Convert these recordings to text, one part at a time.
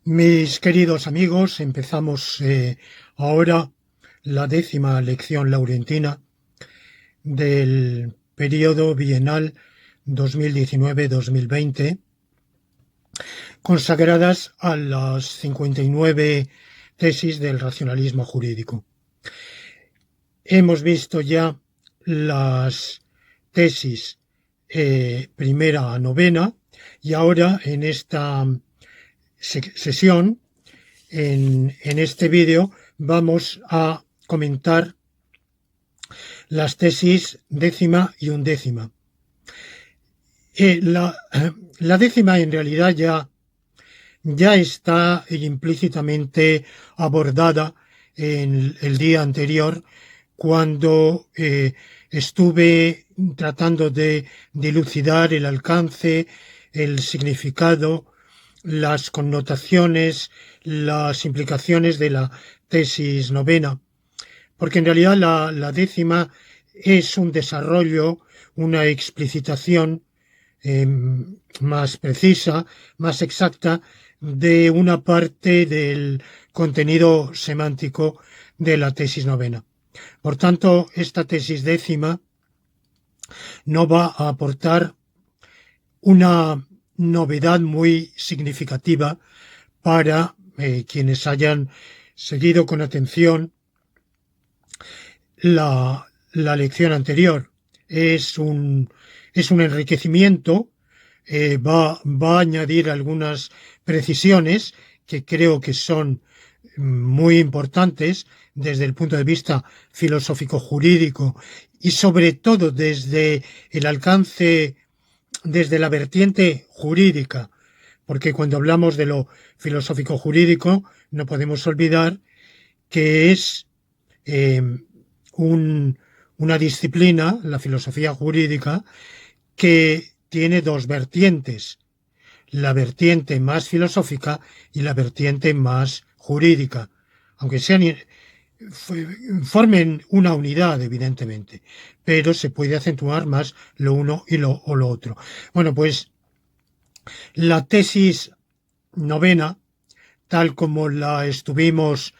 Mis queridos amigos, empezamos ahora la 10ª lección laurentina del periodo bienal 2019-2020, consagradas a las 59 tesis del racionalismo jurídico. Hemos visto ya las tesis primera a novena y ahora en esta sesión, en este vídeo, vamos a comentar las tesis décima y undécima. La décima en realidad ya está implícitamente abordada en el día anterior, cuando estuve tratando de dilucidar el alcance, el significado, las connotaciones, las implicaciones de la tesis novena, porque en realidad la décima es un desarrollo, una explicitación más precisa, más exacta de una parte del contenido semántico de la tesis novena. Por tanto, esta tesis décima no va a aportar una novedad muy significativa para quienes hayan seguido con atención la lección anterior. Es un enriquecimiento, va a añadir algunas precisiones que creo que son muy importantes desde el punto de vista filosófico-jurídico y sobre todo desde el alcance, desde la vertiente jurídica, porque cuando hablamos de lo filosófico-jurídico no podemos olvidar que es una disciplina, la filosofía jurídica, que tiene dos vertientes: la vertiente más filosófica y la vertiente más jurídica, aunque formen una unidad, evidentemente, pero se puede acentuar más lo uno o lo otro. Bueno, pues la tesis novena, tal como la estuvimos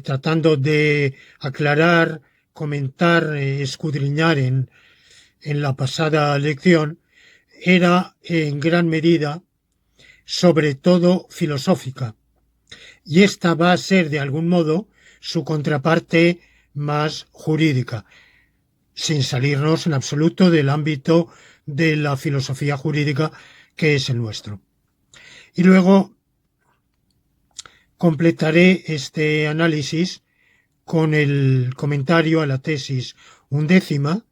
tratando de aclarar, comentar, escudriñar en la pasada lección, era en gran medida sobre todo filosófica, y esta va a ser de algún modo su contraparte más jurídica, sin salirnos en absoluto del ámbito de la filosofía jurídica que es el nuestro. Y luego completaré este análisis con el comentario a la tesis undécima,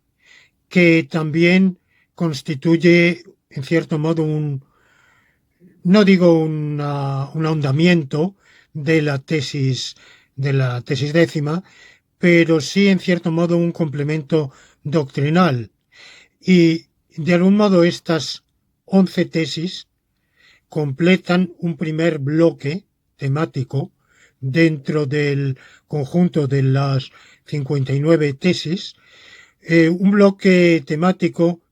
que también constituye en cierto modo no digo un ahondamiento de la tesis décima, pero sí en cierto modo un complemento doctrinal. Y de algún modo estas 11 tesis completan un primer bloque temático dentro del conjunto de las 59 tesis, un bloque temático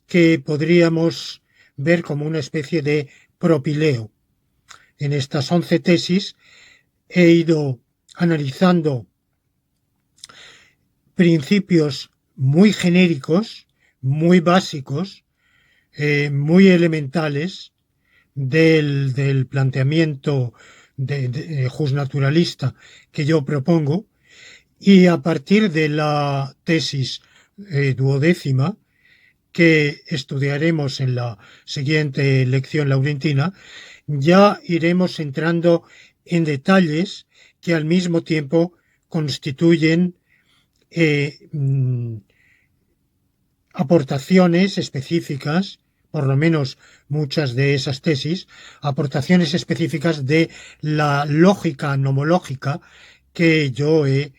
que podríamos ver como una especie de propileo. En estas 11 tesis he ido analizando principios muy genéricos, muy básicos, muy elementales del planteamiento justnaturalista que yo propongo, y a partir de la tesis duodécima, que estudiaremos en la siguiente lección laurentina, ya iremos entrando en detalles que al mismo tiempo constituyen aportaciones específicas, por lo menos muchas de esas tesis, aportaciones específicas de la lógica nomológica que yo he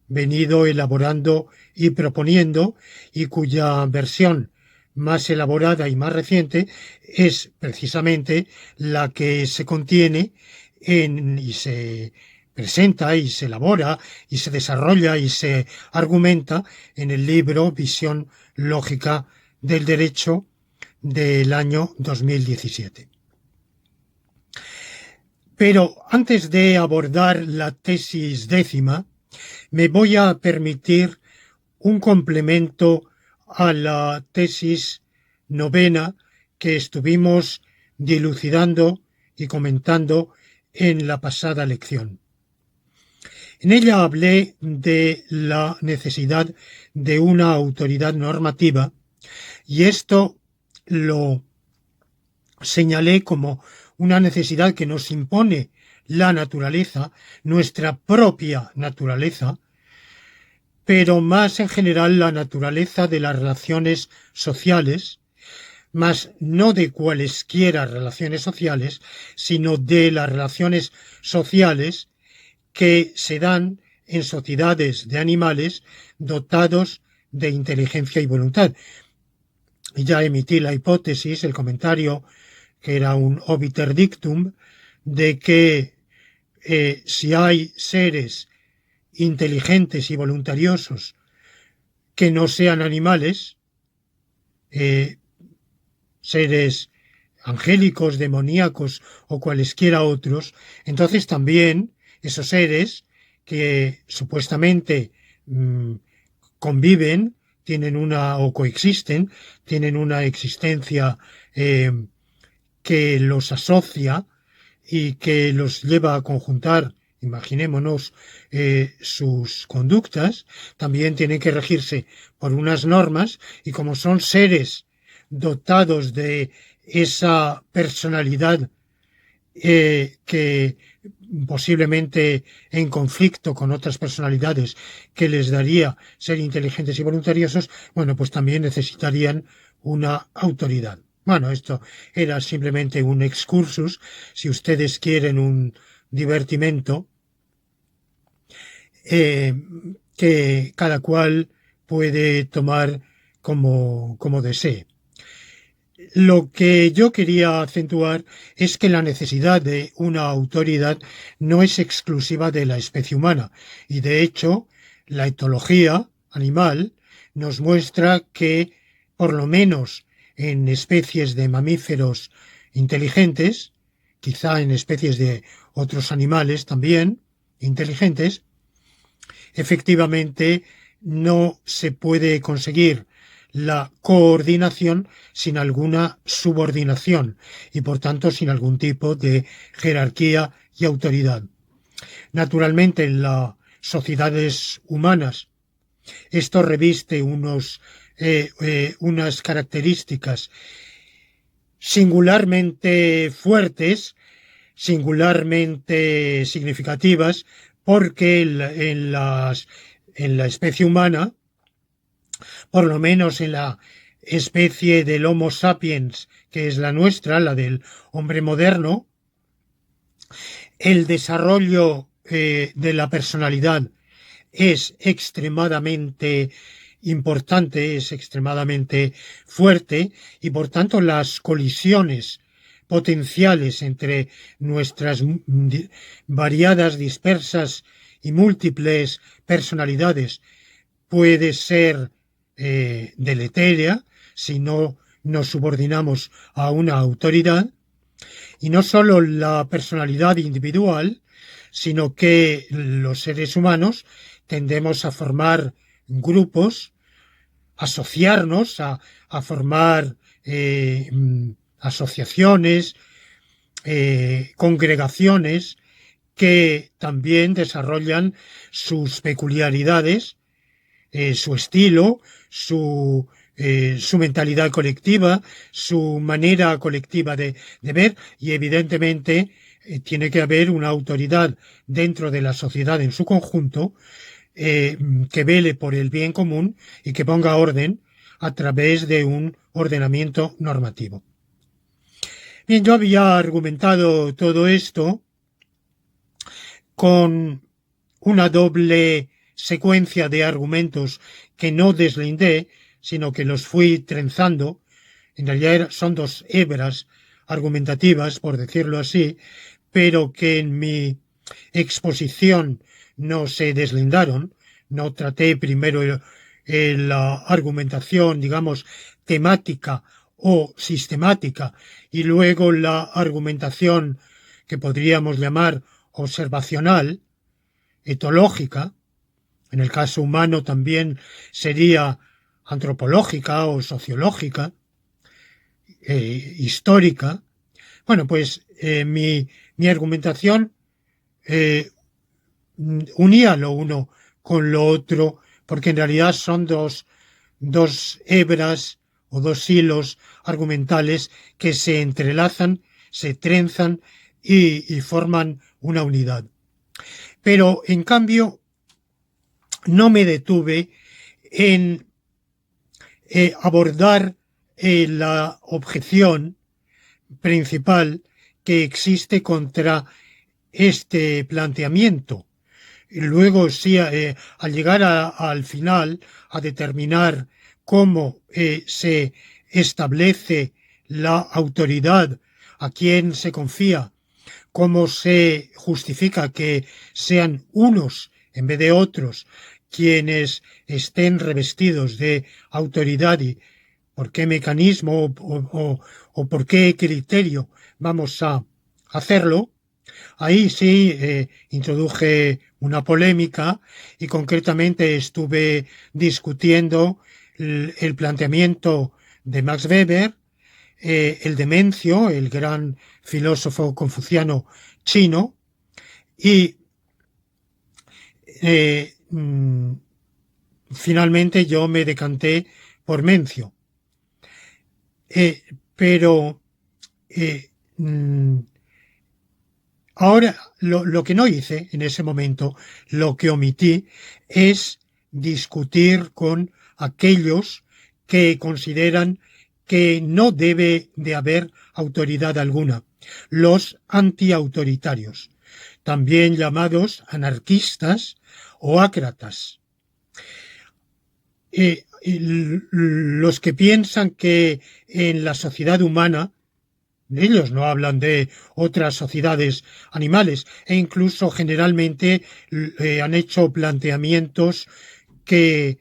venido elaborando y proponiendo, y cuya versión más elaborada y más reciente es precisamente la que se contiene y se presenta y se elabora y se desarrolla y se argumenta en el libro Visión lógica del derecho del año 2017. Pero antes de abordar la tesis 10ª, me voy a permitir un complemento a la tesis 9ª que estuvimos dilucidando y comentando en la pasada lección. En ella hablé de la necesidad de una autoridad normativa y esto lo señalé como una necesidad que nos impone la naturaleza, nuestra propia naturaleza, pero más en general la naturaleza de las relaciones sociales, más no de cualesquiera relaciones sociales, sino de las relaciones sociales que se dan en sociedades de animales dotados de inteligencia y voluntad. Ya emití la hipótesis, el comentario, que era un obiter dictum, de que si hay seres inteligentes y voluntariosos que no sean animales, seres angélicos, demoníacos o cualesquiera otros, entonces también esos seres que supuestamente conviven, tienen una o coexisten, tienen una existencia que los asocia y que los lleva a conjuntar, imaginémonos, sus conductas, también tienen que regirse por unas normas y como son seres dotados de esa personalidad que posiblemente en conflicto con otras personalidades que les daría ser inteligentes y voluntariosos, bueno, pues también necesitarían una autoridad. Bueno, esto era simplemente un excursus, si ustedes quieren un divertimento, que cada cual puede tomar como desee. Lo que yo quería acentuar es que la necesidad de una autoridad no es exclusiva de la especie humana y de hecho la etología animal nos muestra que por lo menos en especies de mamíferos inteligentes, quizá en especies de otros animales también inteligentes, efectivamente no se puede conseguir la coordinación sin alguna subordinación y por tanto sin algún tipo de jerarquía y autoridad. Naturalmente en las sociedades humanas esto reviste unas características singularmente fuertes, singularmente significativas, porque en la especie humana, por lo menos en la especie del Homo sapiens, que es la nuestra, la del hombre moderno, el desarrollo de la personalidad es extremadamente importante, es extremadamente fuerte y por tanto las colisiones potenciales entre nuestras variadas, dispersas y múltiples personalidades puede ser deletérea si no nos subordinamos a una autoridad, y no solo la personalidad individual, sino que los seres humanos tendemos a formar grupos, asociarnos, a formar asociaciones, congregaciones que también desarrollan sus peculiaridades, su estilo, su mentalidad colectiva, su manera colectiva de ver y evidentemente tiene que haber una autoridad dentro de la sociedad en su conjunto que vele por el bien común y que ponga orden a través de un ordenamiento normativo. Bien, yo había argumentado todo esto con una doble secuencia de argumentos que no deslindé, sino que los fui trenzando. En realidad son dos hebras argumentativas, por decirlo así, pero que en mi exposición no se deslindaron. No traté primero la argumentación, digamos, temática o sistemática y luego la argumentación que podríamos llamar observacional, etológica, en el caso humano también sería antropológica o sociológica, histórica. Bueno, pues mi argumentación unía lo uno con lo otro, porque en realidad son dos hebras o dos hilos argumentales que se entrelazan, se trenzan y forman una unidad. Pero, en cambio, no me detuve en abordar la objeción principal que existe contra este planteamiento. Y luego, sí, al llegar al final, a determinar cómo se establece la autoridad, a quién se confía, cómo se justifica que sean unos en vez de otros quienes estén revestidos de autoridad y por qué mecanismo o por qué criterio vamos a hacerlo. Ahí sí introduje una polémica y concretamente estuve discutiendo el planteamiento de Max Weber, el de Mencio, el gran filósofo confuciano chino, y finalmente yo me decanté por Mencio. Pero ahora lo que no hice en ese momento, lo que omití, es discutir con aquellos que consideran que no debe de haber autoridad alguna, los antiautoritarios, también llamados anarquistas o ácratas. Los que piensan que en la sociedad humana, ellos no hablan de otras sociedades animales e incluso generalmente han hecho planteamientos que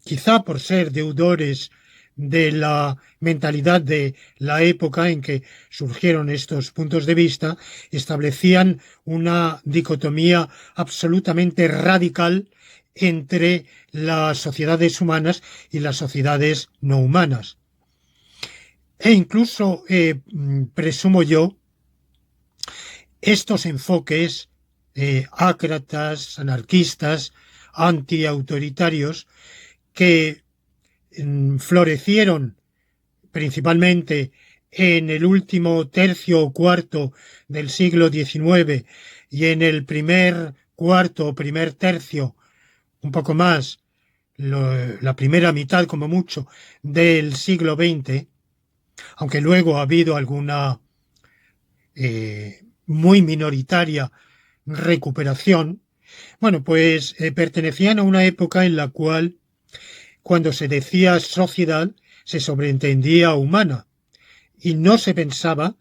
quizá por ser deudores de la mentalidad de la época en que surgieron estos puntos de vista, establecían una dicotomía absolutamente radical entre las sociedades humanas y las sociedades no humanas. E incluso, presumo yo, estos enfoques ácratas, anarquistas, antiautoritarios, que florecieron principalmente en el último tercio o cuarto del siglo XIX y en el primer cuarto o primer tercio, un poco más, la primera mitad como mucho del siglo XX, aunque luego ha habido alguna muy minoritaria recuperación, bueno, pues pertenecían a una época en la cual, cuando se decía sociedad, se sobreentendía humana y no se pensaba,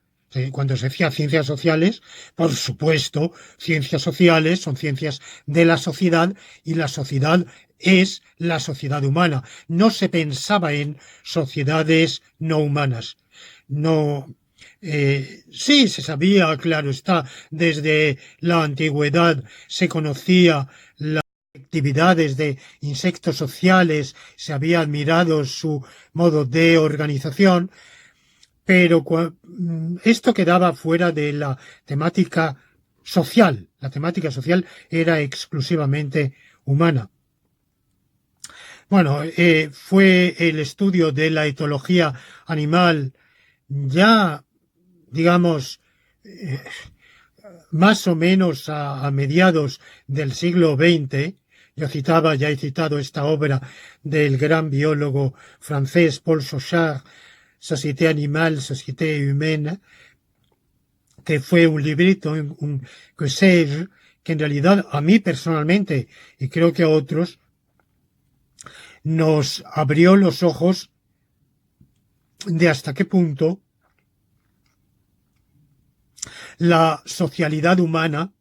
cuando se decía ciencias sociales, por supuesto, ciencias sociales son ciencias de la sociedad y la sociedad es la sociedad humana. No se pensaba en sociedades no humanas. No, sí se sabía, claro está, desde la antigüedad se conocía las actividades de insectos sociales, se había admirado su modo de organización, pero esto quedaba fuera de la temática social. La temática social era exclusivamente humana. Bueno, fue el estudio de la etología animal ya, digamos, más o menos a mediados del siglo XX. Yo ya he citado esta obra del gran biólogo francés Paul Sochard, Société animale, Société humaine, que fue un librito, que sé, que en realidad a mí personalmente, y creo que a otros, nos abrió los ojos de hasta qué punto la socialidad humana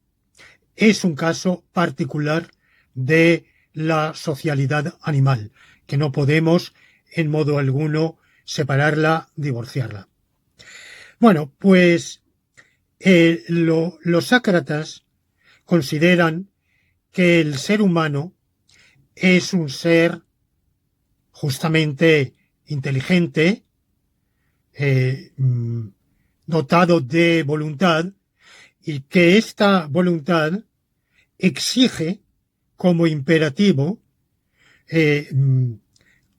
es un caso particular de la socialidad animal, que no podemos en modo alguno separarla, divorciarla. Bueno, pues Los ácratas consideran que el ser humano es un ser justamente inteligente, dotado de voluntad, y que esta voluntad exige como imperativo,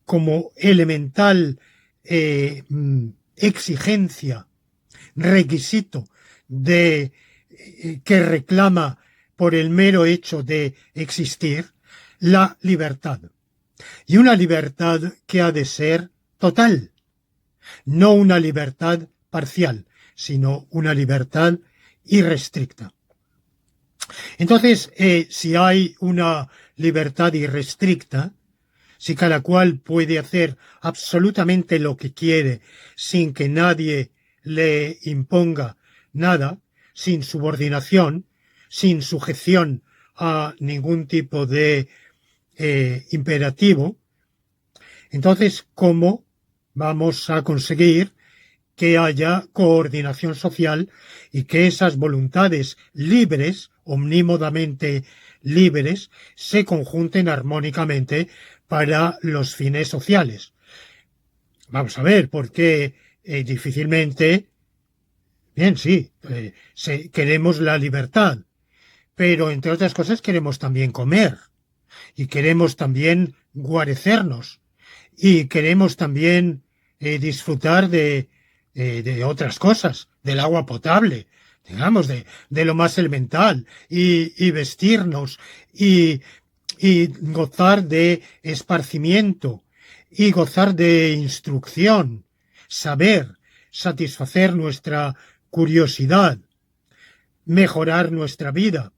como elemental exigencia, requisito que reclama por el mero hecho de existir, la libertad. Y una libertad que ha de ser total, no una libertad parcial, sino una libertad irrestricta. Entonces, si hay una libertad irrestricta, si cada cual puede hacer absolutamente lo que quiere sin que nadie le imponga nada, sin subordinación, sin sujeción a ningún tipo de imperativo, entonces, ¿cómo vamos a conseguir que haya coordinación social y que esas voluntades libres, omnímodamente libres, se conjunten armónicamente para los fines sociales? Vamos a ver, porque difícilmente, bien, sí, queremos la libertad, pero entre otras cosas queremos también comer y queremos también guarecernos y queremos también disfrutar de otras cosas, del agua potable, digamos, de lo más elemental, y vestirnos, y gozar de esparcimiento, y gozar de instrucción, saber, satisfacer nuestra curiosidad, mejorar nuestra vida.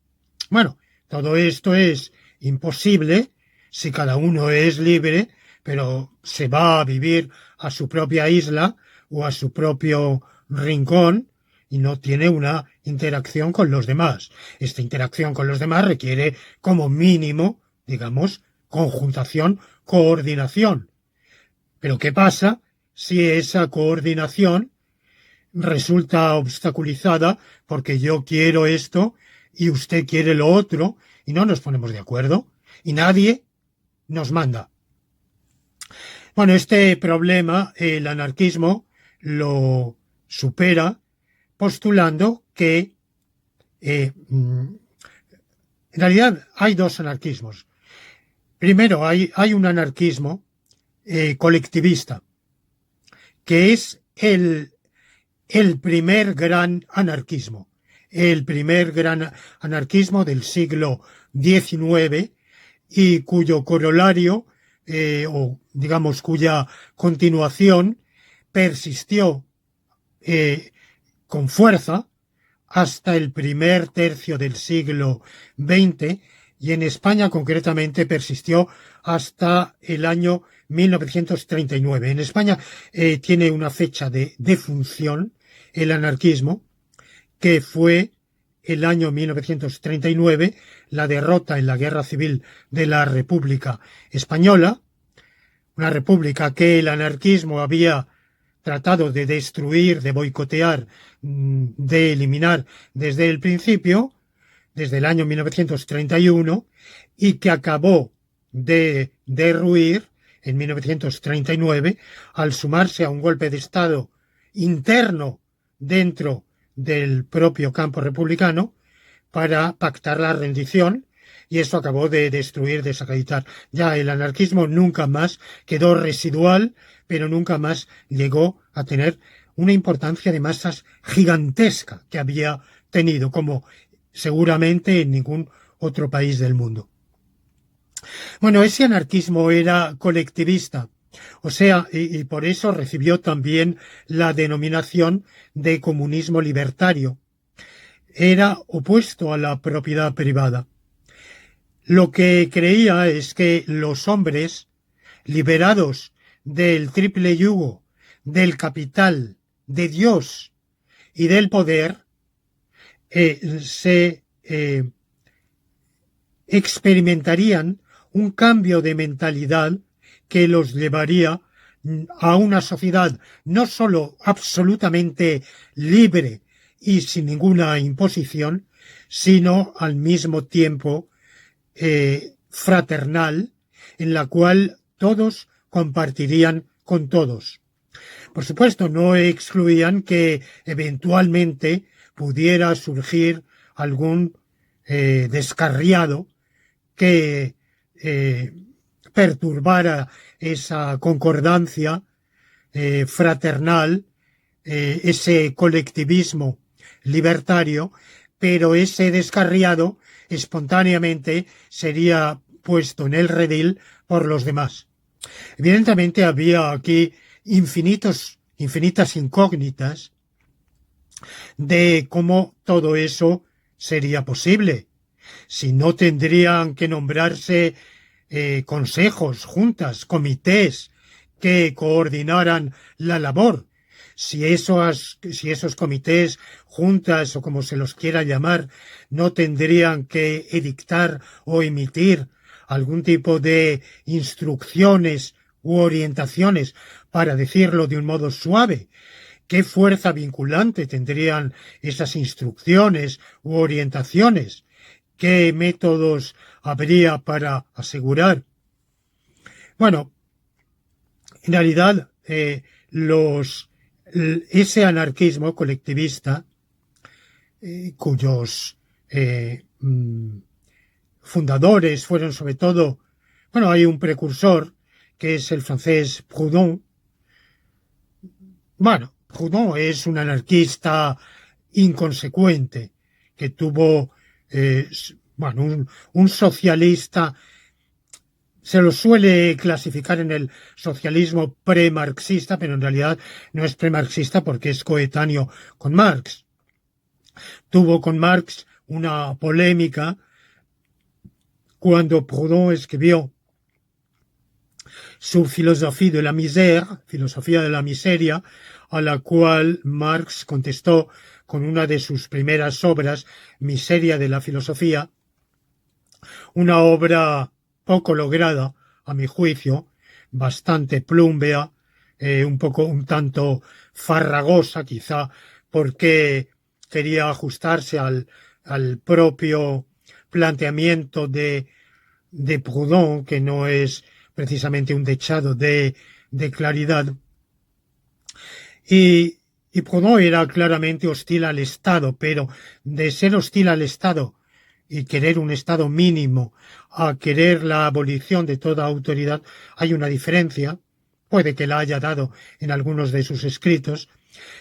Bueno, todo esto es imposible si cada uno es libre, pero se va a vivir a su propia isla o a su propio rincón y no tiene una interacción con los demás. Esta interacción con los demás requiere como mínimo, digamos, conjuntación, coordinación. Pero ¿qué pasa si esa coordinación resulta obstaculizada porque yo quiero esto y usted quiere lo otro y no nos ponemos de acuerdo y nadie nos manda? Bueno, este problema el anarquismo lo supera postulando que en realidad hay dos anarquismos. Primero, hay un anarquismo colectivista, que es el primer gran anarquismo, el primer gran anarquismo del siglo XIX y cuyo corolario, o digamos cuya continuación, persistió con fuerza hasta el primer tercio del siglo XX y en España concretamente persistió hasta el año 1939. En España tiene una fecha de defunción el anarquismo, que fue el año 1939, la derrota en la Guerra Civil de la República Española, una república que el anarquismo había tratado de destruir, de boicotear, de eliminar desde el principio, desde el año 1931, y que acabó de derruir en 1939 al sumarse a un golpe de Estado interno dentro del propio campo republicano para pactar la rendición, y eso acabó de destruir, desacreditar. Ya el anarquismo nunca más quedó residual, pero nunca más llegó a tener una importancia de masas gigantesca que había tenido, como seguramente en ningún otro país del mundo. Bueno, ese anarquismo era colectivista, o sea, y por eso recibió también la denominación de comunismo libertario. Era opuesto a la propiedad privada. Lo que creía es que los hombres, liberados del triple yugo, del capital, de Dios y del poder, se experimentarían un cambio de mentalidad que los llevaría a una sociedad no sólo absolutamente libre y sin ninguna imposición, sino al mismo tiempo fraternal, en la cual todos compartirían con todos. Por supuesto, no excluían que eventualmente pudiera surgir algún descarriado que perturbara esa concordancia fraternal, ese colectivismo libertario, pero ese descarriado espontáneamente sería puesto en el redil por los demás. Evidentemente había aquí infinitas incógnitas de cómo todo eso sería posible. Si no tendrían que nombrarse consejos, juntas, comités que coordinaran la labor. Si esos comités, juntas o como se los quiera llamar, no tendrían que edictar o emitir algún tipo de instrucciones u orientaciones, para decirlo de un modo suave. ¿Qué fuerza vinculante tendrían esas instrucciones u orientaciones? ¿Qué métodos habría para asegurar? Bueno, en realidad ese anarquismo colectivista, cuyos fundadores fueron sobre todo, bueno, hay un precursor que es el francés Proudhon. Bueno, Proudhon es un anarquista inconsecuente que tuvo, un socialista. Se lo suele clasificar en el socialismo premarxista, pero en realidad no es premarxista porque es coetáneo con Marx. Tuvo con Marx una polémica cuando Proudhon escribió su Philosophie de la misère, filosofía de la miseria, a la cual Marx contestó con una de sus primeras obras, Miseria de la filosofía, una obra poco lograda, a mi juicio, bastante plúmbea, un tanto farragosa quizá, porque quería ajustarse al propio planteamiento de Proudhon, que no es precisamente un dechado de claridad. Y Proudhon era claramente hostil al Estado, pero de ser hostil al Estado y querer un Estado mínimo a querer la abolición de toda autoridad, hay una diferencia. Puede que la haya dado en algunos de sus escritos.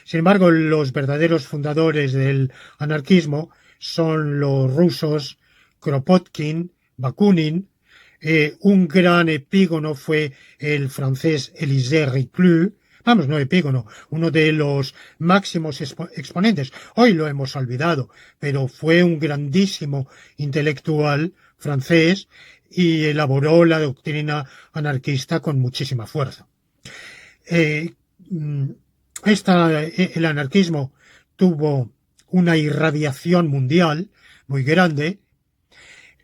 Sin embargo, los verdaderos fundadores del anarquismo son los rusos Kropotkin, Bakunin. Un gran epígono fue el francés Élisée Reclus. Vamos, no epígono, uno de los máximos exponentes. Hoy lo hemos olvidado, pero fue un grandísimo intelectual francés y elaboró la doctrina anarquista con muchísima fuerza. El anarquismo tuvo una irradiación mundial muy grande.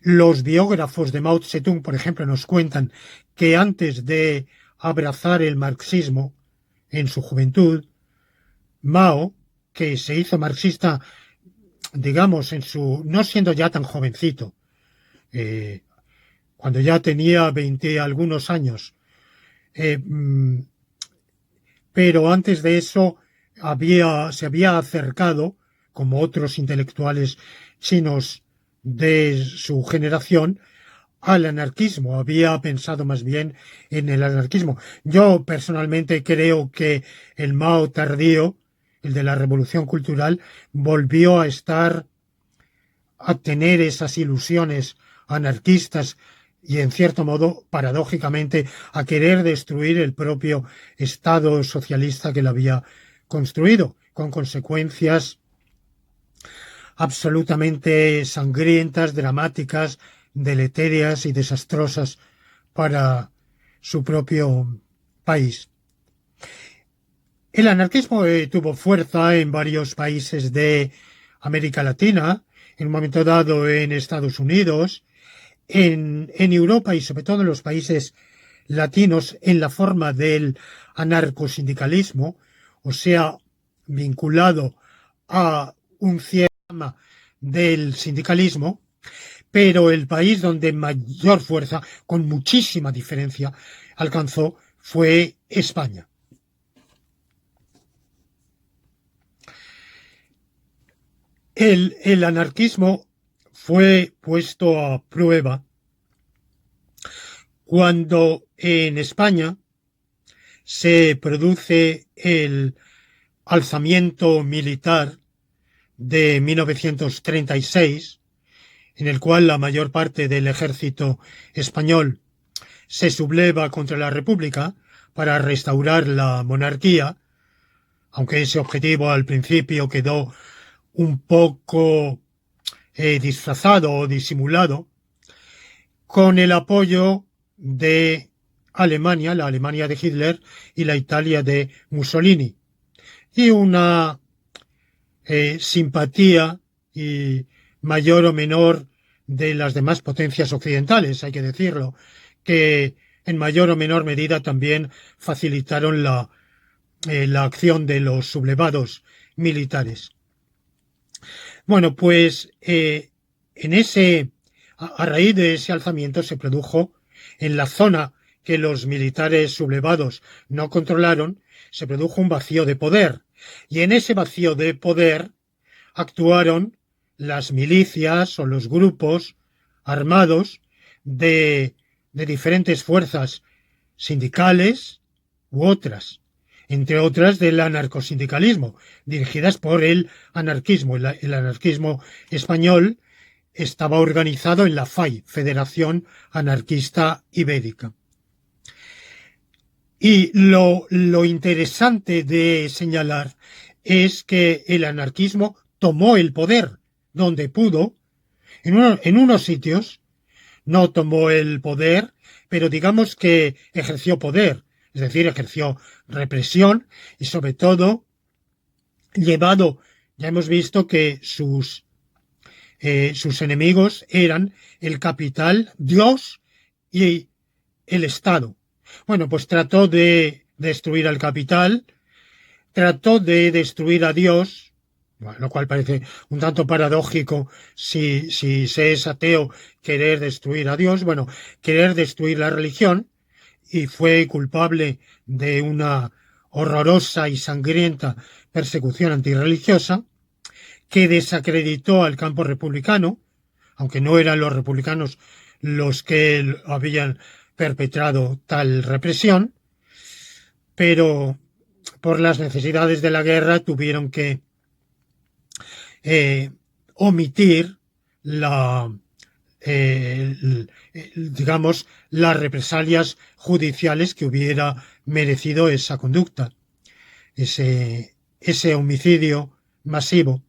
Los biógrafos de Mao Zedong, por ejemplo, nos cuentan que antes de abrazar el marxismo en su juventud, Mao, que se hizo marxista, digamos, no siendo ya tan jovencito, cuando ya tenía 20 algunos años, pero antes de eso se había acercado, como otros intelectuales chinos de su generación, al anarquismo. Había pensado más bien en el anarquismo. Yo personalmente creo que el Mao tardío, el de la Revolución Cultural, volvió a tener esas ilusiones anarquistas y, en cierto modo, paradójicamente, a querer destruir el propio Estado socialista que lo había construido, con consecuencias absolutamente sangrientas, dramáticas, deleterias y desastrosas para su propio país. El anarquismo tuvo fuerza en varios países de América Latina, en un momento dado en Estados Unidos, en Europa y sobre todo en los países latinos en la forma del anarcosindicalismo, o sea, vinculado a un cierre del sindicalismo, pero el país donde mayor fuerza, con muchísima diferencia, alcanzó fue España. El anarquismo fue puesto a prueba cuando en España se produce el alzamiento militar de 1936, en el cual la mayor parte del ejército español se subleva contra la República para restaurar la monarquía, aunque ese objetivo al principio quedó un poco disfrazado o disimulado, con el apoyo de Alemania, la Alemania de Hitler y la Italia de Mussolini, y una simpatía y mayor o menor de las demás potencias occidentales, hay que decirlo, que en mayor o menor medida también facilitaron la acción de los sublevados militares. Bueno, pues a raíz de ese alzamiento se produjo en la zona que los militares sublevados no controlaron, se produjo un vacío de poder. Y en ese vacío de poder actuaron las milicias o los grupos armados de diferentes fuerzas sindicales u otras, entre otras del anarcosindicalismo, dirigidas por el anarquismo. El anarquismo español estaba organizado en la FAI, Federación Anarquista Ibérica. Y lo interesante de señalar es que el anarquismo tomó el poder donde pudo, en unos sitios no tomó el poder, pero digamos que ejerció poder, es decir, ejerció represión y sobre todo llevado, ya hemos visto que sus enemigos eran el capital, Dios y el Estado. Bueno, pues trató de destruir al capital, trató de destruir a Dios, lo cual parece un tanto paradójico si se es ateo querer destruir a Dios, bueno, querer destruir la religión, y fue culpable de una horrorosa y sangrienta persecución antirreligiosa que desacreditó al campo republicano, aunque no eran los republicanos los que habían perpetrado tal represión, pero por las necesidades de la guerra tuvieron que omitir digamos, las represalias judiciales que hubiera merecido esa conducta, ese homicidio masivo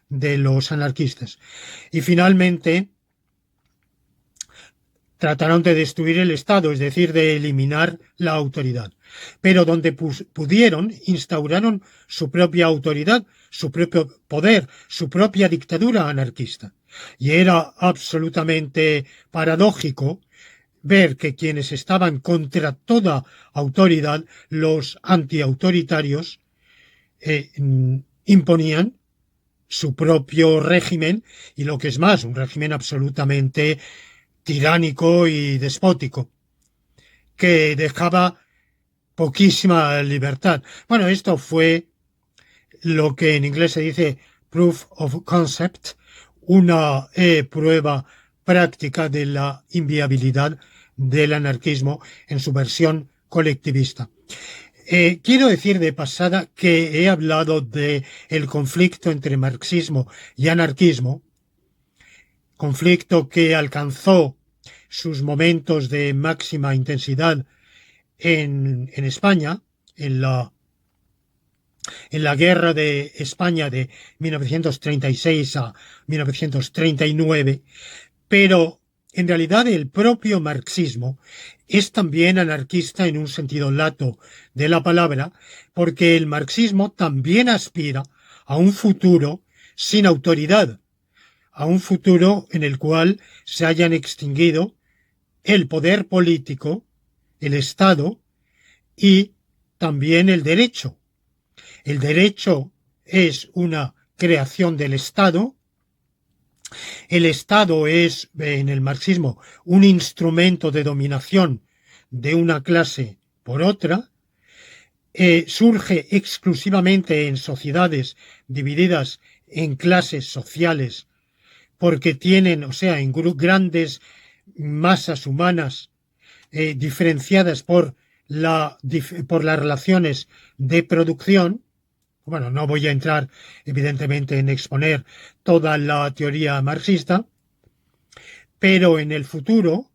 de los anarquistas. Y finalmente trataron de destruir el Estado, es decir, de eliminar la autoridad. Pero donde pudieron, instauraron su propia autoridad, su propio poder, su propia dictadura anarquista. Y era absolutamente paradójico ver que quienes estaban contra toda autoridad, los antiautoritarios, imponían su propio régimen, y lo que es más, un régimen absolutamente tiránico y despótico, que dejaba poquísima libertad. Bueno, esto fue lo que en inglés se dice proof of concept, una prueba práctica de la inviabilidad del anarquismo en su versión colectivista. Quiero decir de pasada que he hablado de el conflicto entre marxismo y anarquismo, conflicto que alcanzó sus momentos de máxima intensidad en España, en la guerra de España de 1936 a 1939, pero en realidad el propio marxismo es también anarquista en un sentido lato de la palabra, porque el marxismo también aspira a un futuro sin autoridad, a un futuro en el cual se hayan extinguido el poder político, el Estado y también el derecho. El derecho es una creación del Estado. El Estado es, en el marxismo, un instrumento de dominación de una clase por otra. Surge exclusivamente en sociedades divididas en clases sociales porque tienen, o sea, en grandes masas humanas diferenciadas por las relaciones de producción. Bueno, no voy a entrar, evidentemente, en exponer toda la teoría marxista, pero en el futuro,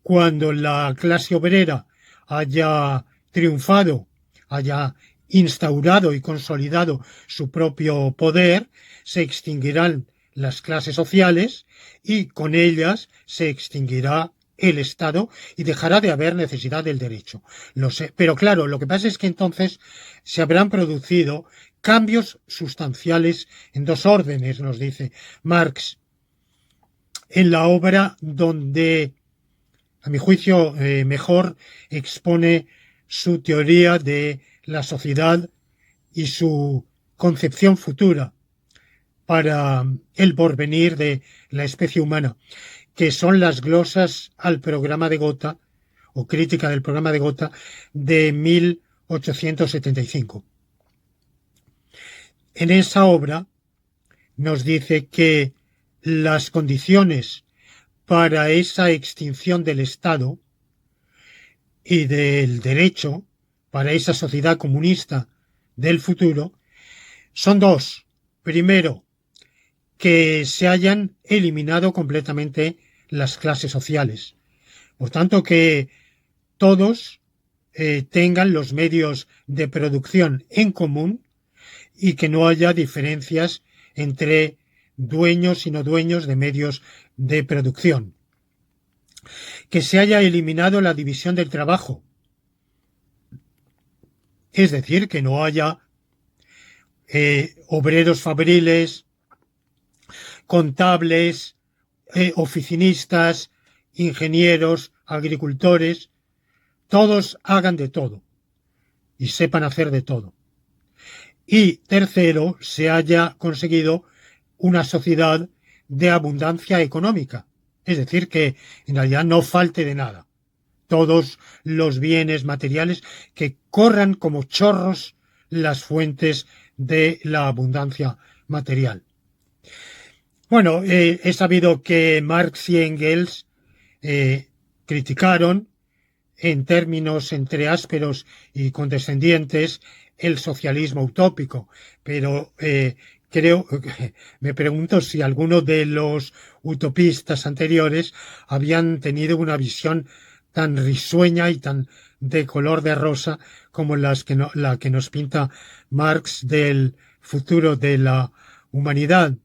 cuando la clase obrera haya triunfado, haya instaurado y consolidado su propio poder, se extinguirán las clases sociales y con ellas se extinguirá el Estado y dejará de haber necesidad del derecho. Lo sé. Pero claro, lo que pasa es que entonces se habrán producido cambios sustanciales en dos órdenes, nos dice Marx, en la obra donde, a mi juicio, mejor expone su teoría de la sociedad y su concepción futura para el porvenir de la especie humana, que son las glosas al programa de Gotha, o crítica del programa de Gotha, de 1875. En esa obra nos dice que las condiciones para esa extinción del Estado y del derecho, para esa sociedad comunista del futuro, son dos. Primero, que se hayan eliminado completamente las clases sociales. Por tanto, que todos tengan los medios de producción en común y que no haya diferencias entre dueños y no dueños de medios de producción. Que se haya eliminado la división del trabajo. Es decir, que no haya obreros fabriles, contables, oficinistas, ingenieros, agricultores, todos hagan de todo y sepan hacer de todo. Y tercero, se haya conseguido una sociedad de abundancia económica, es decir, que en realidad no falte de nada. Todos los bienes materiales, que corran como chorros las fuentes de la abundancia material. Bueno, he sabido que Marx y Engels criticaron en términos entre ásperos y condescendientes el socialismo utópico, pero me pregunto si alguno de los utopistas anteriores habían tenido una visión tan risueña y tan de color de rosa como la que nos pinta Marx del futuro de la humanidad.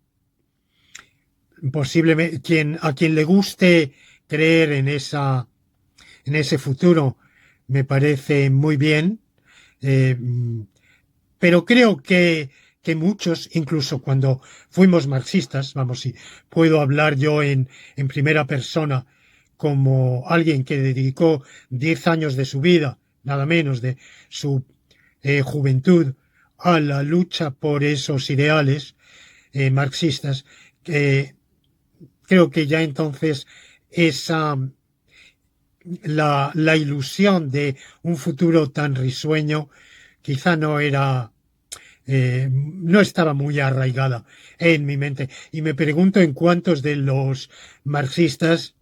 Posiblemente a quien le guste creer en ese futuro me parece muy bien, pero creo que muchos, incluso cuando fuimos marxistas, vamos, si puedo hablar yo en primera persona como alguien que dedicó 10 años de su vida, nada menos de su juventud, a la lucha por esos ideales marxistas, creo que ya entonces la ilusión de un futuro tan risueño quizá no estaba muy arraigada en mi mente. Y me pregunto en cuántos de los marxistas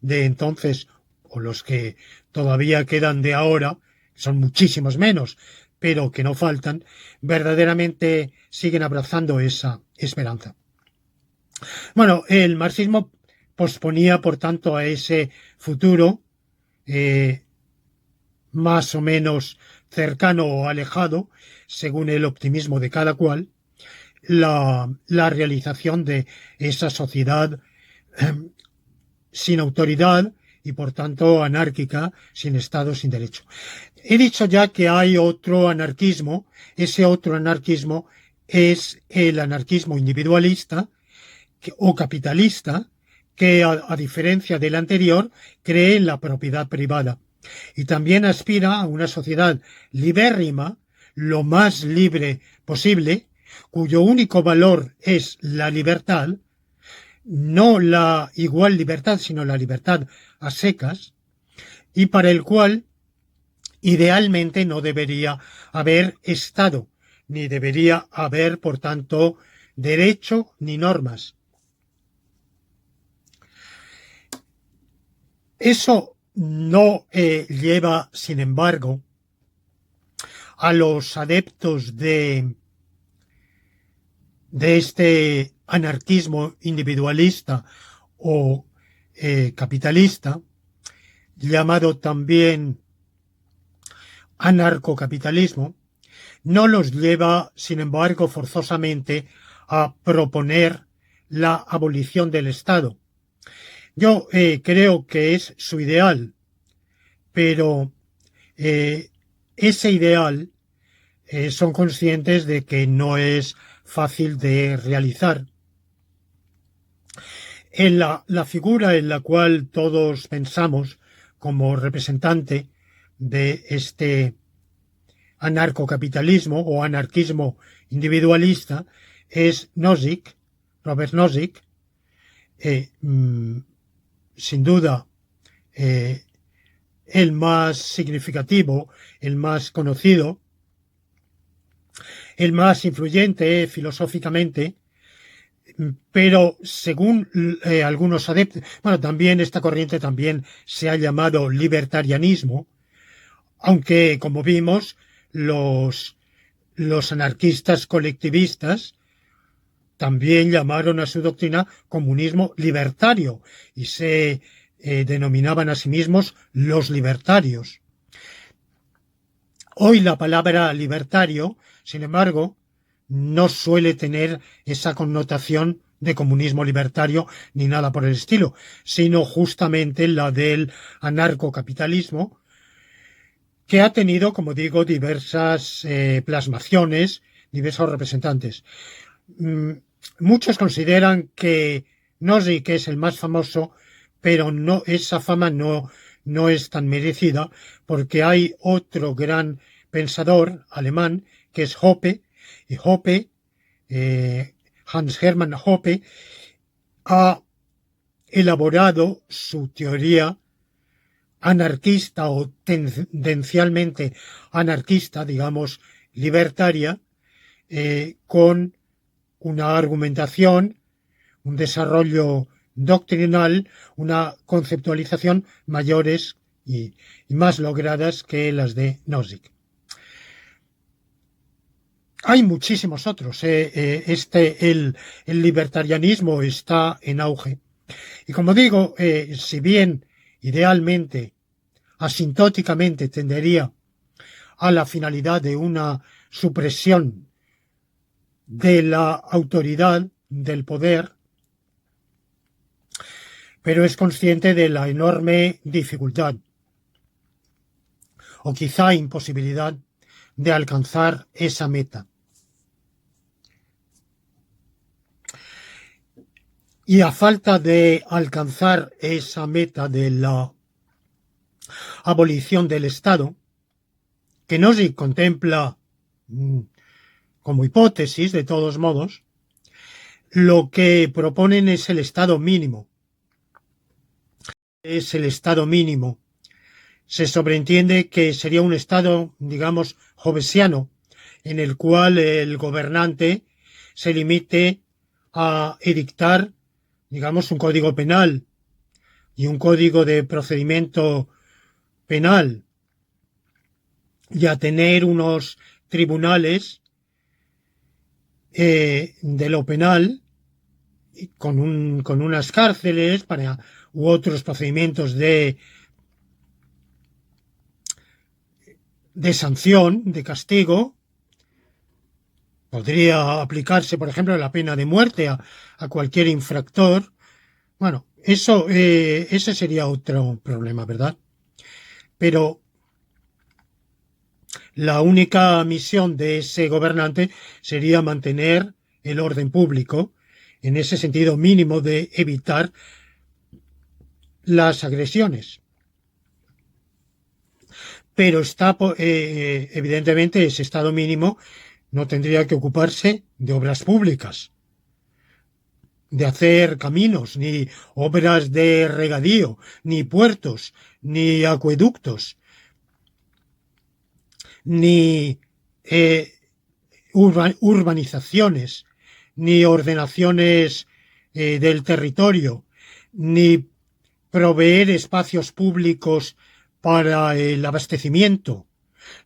de entonces, o los que todavía quedan de ahora, son muchísimos menos, pero que no faltan, verdaderamente siguen abrazando esa esperanza. Bueno, el marxismo posponía, por tanto, a ese futuro más o menos cercano o alejado, según el optimismo de cada cual, la realización de esa sociedad sin autoridad y, por tanto, anárquica, sin Estado, sin derecho. He dicho ya que hay otro anarquismo. Ese otro anarquismo es el anarquismo individualista o capitalista, que, a diferencia del anterior, cree en la propiedad privada y también aspira a una sociedad libérrima, lo más libre posible, cuyo único valor es la libertad, no la igual libertad, sino la libertad a secas, y para el cual idealmente no debería haber Estado, ni debería haber, por tanto, derecho ni normas. Eso no lleva, sin embargo, a los adeptos de este anarquismo individualista o capitalista, llamado también anarcocapitalismo, no los lleva, sin embargo, forzosamente a proponer la abolición del Estado. Yo creo que es su ideal, pero ese ideal son conscientes de que no es fácil de realizar. En la figura en la cual todos pensamos como representante de este anarcocapitalismo o anarquismo individualista es Nozick, Robert Nozick, sin duda el más significativo, el más conocido, el más influyente filosóficamente, pero según algunos adeptos, bueno, también esta corriente también se ha llamado libertarianismo, aunque, como vimos, los anarquistas colectivistas también llamaron a su doctrina comunismo libertario y se denominaban a sí mismos los libertarios. Hoy la palabra libertario, sin embargo, no suele tener esa connotación de comunismo libertario ni nada por el estilo, sino justamente la del anarcocapitalismo, que ha tenido, como digo, diversas plasmaciones, diversos representantes. Muchos consideran que Nozick es el más famoso, pero no, esa fama no es tan merecida, porque hay otro gran pensador alemán que es Hoppe, y Hoppe, Hans Hermann Hoppe, ha elaborado su teoría anarquista o tendencialmente anarquista, digamos, libertaria, con una argumentación, un desarrollo doctrinal, una conceptualización mayores y más logradas que las de Nozick. Hay muchísimos otros. El libertarianismo está en auge. Y como digo, si bien idealmente, asintóticamente tendería a la finalidad de una supresión de la autoridad, del poder, pero es consciente de la enorme dificultad o quizá imposibilidad de alcanzar esa meta. Y a falta de alcanzar esa meta de la abolición del Estado, que Nozick contempla como hipótesis, de todos modos, lo que proponen es el Estado mínimo. Es el Estado mínimo. Se sobreentiende que sería un Estado, digamos, hobbesiano, en el cual el gobernante se limite a edictar, digamos, un código penal y un código de procedimiento penal y a tener unos tribunales de lo penal con unas cárceles u otros procedimientos de sanción, de castigo. Podría aplicarse, por ejemplo, la pena de muerte a cualquier infractor. Bueno, ese sería otro problema, ¿verdad? Pero la única misión de ese gobernante sería mantener el orden público, en ese sentido mínimo de evitar las agresiones. Pero está, evidentemente, ese estado mínimo no tendría que ocuparse de obras públicas, de hacer caminos, ni obras de regadío, ni puertos, ni acueductos, ni urbanizaciones, ni ordenaciones del territorio, ni proveer espacios públicos para el abastecimiento,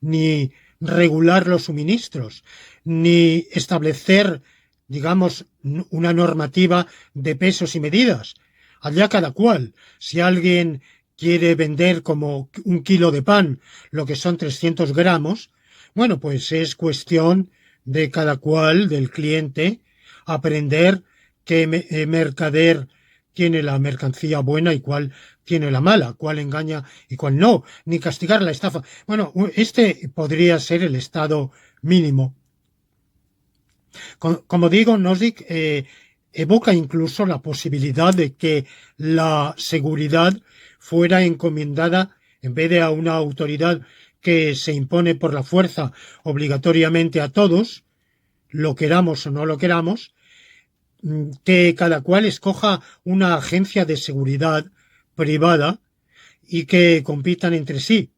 ni regular los suministros, ni establecer, digamos, una normativa de pesos y medidas. Allá cada cual. Si alguien quiere vender como un kilo de pan, lo que son 300 gramos, bueno, pues es cuestión de cada cual, del cliente, aprender qué mercader tiene la mercancía buena y cuál tiene la mala, cuál engaña y cuál no, ni castigar la estafa. Bueno, este podría ser el estado mínimo. Como digo, Nozick evoca incluso la posibilidad de que la seguridad fuera encomendada, en vez de a una autoridad que se impone por la fuerza obligatoriamente a todos, lo queramos o no lo queramos, que cada cual escoja una agencia de seguridad privada y que compitan entre sí.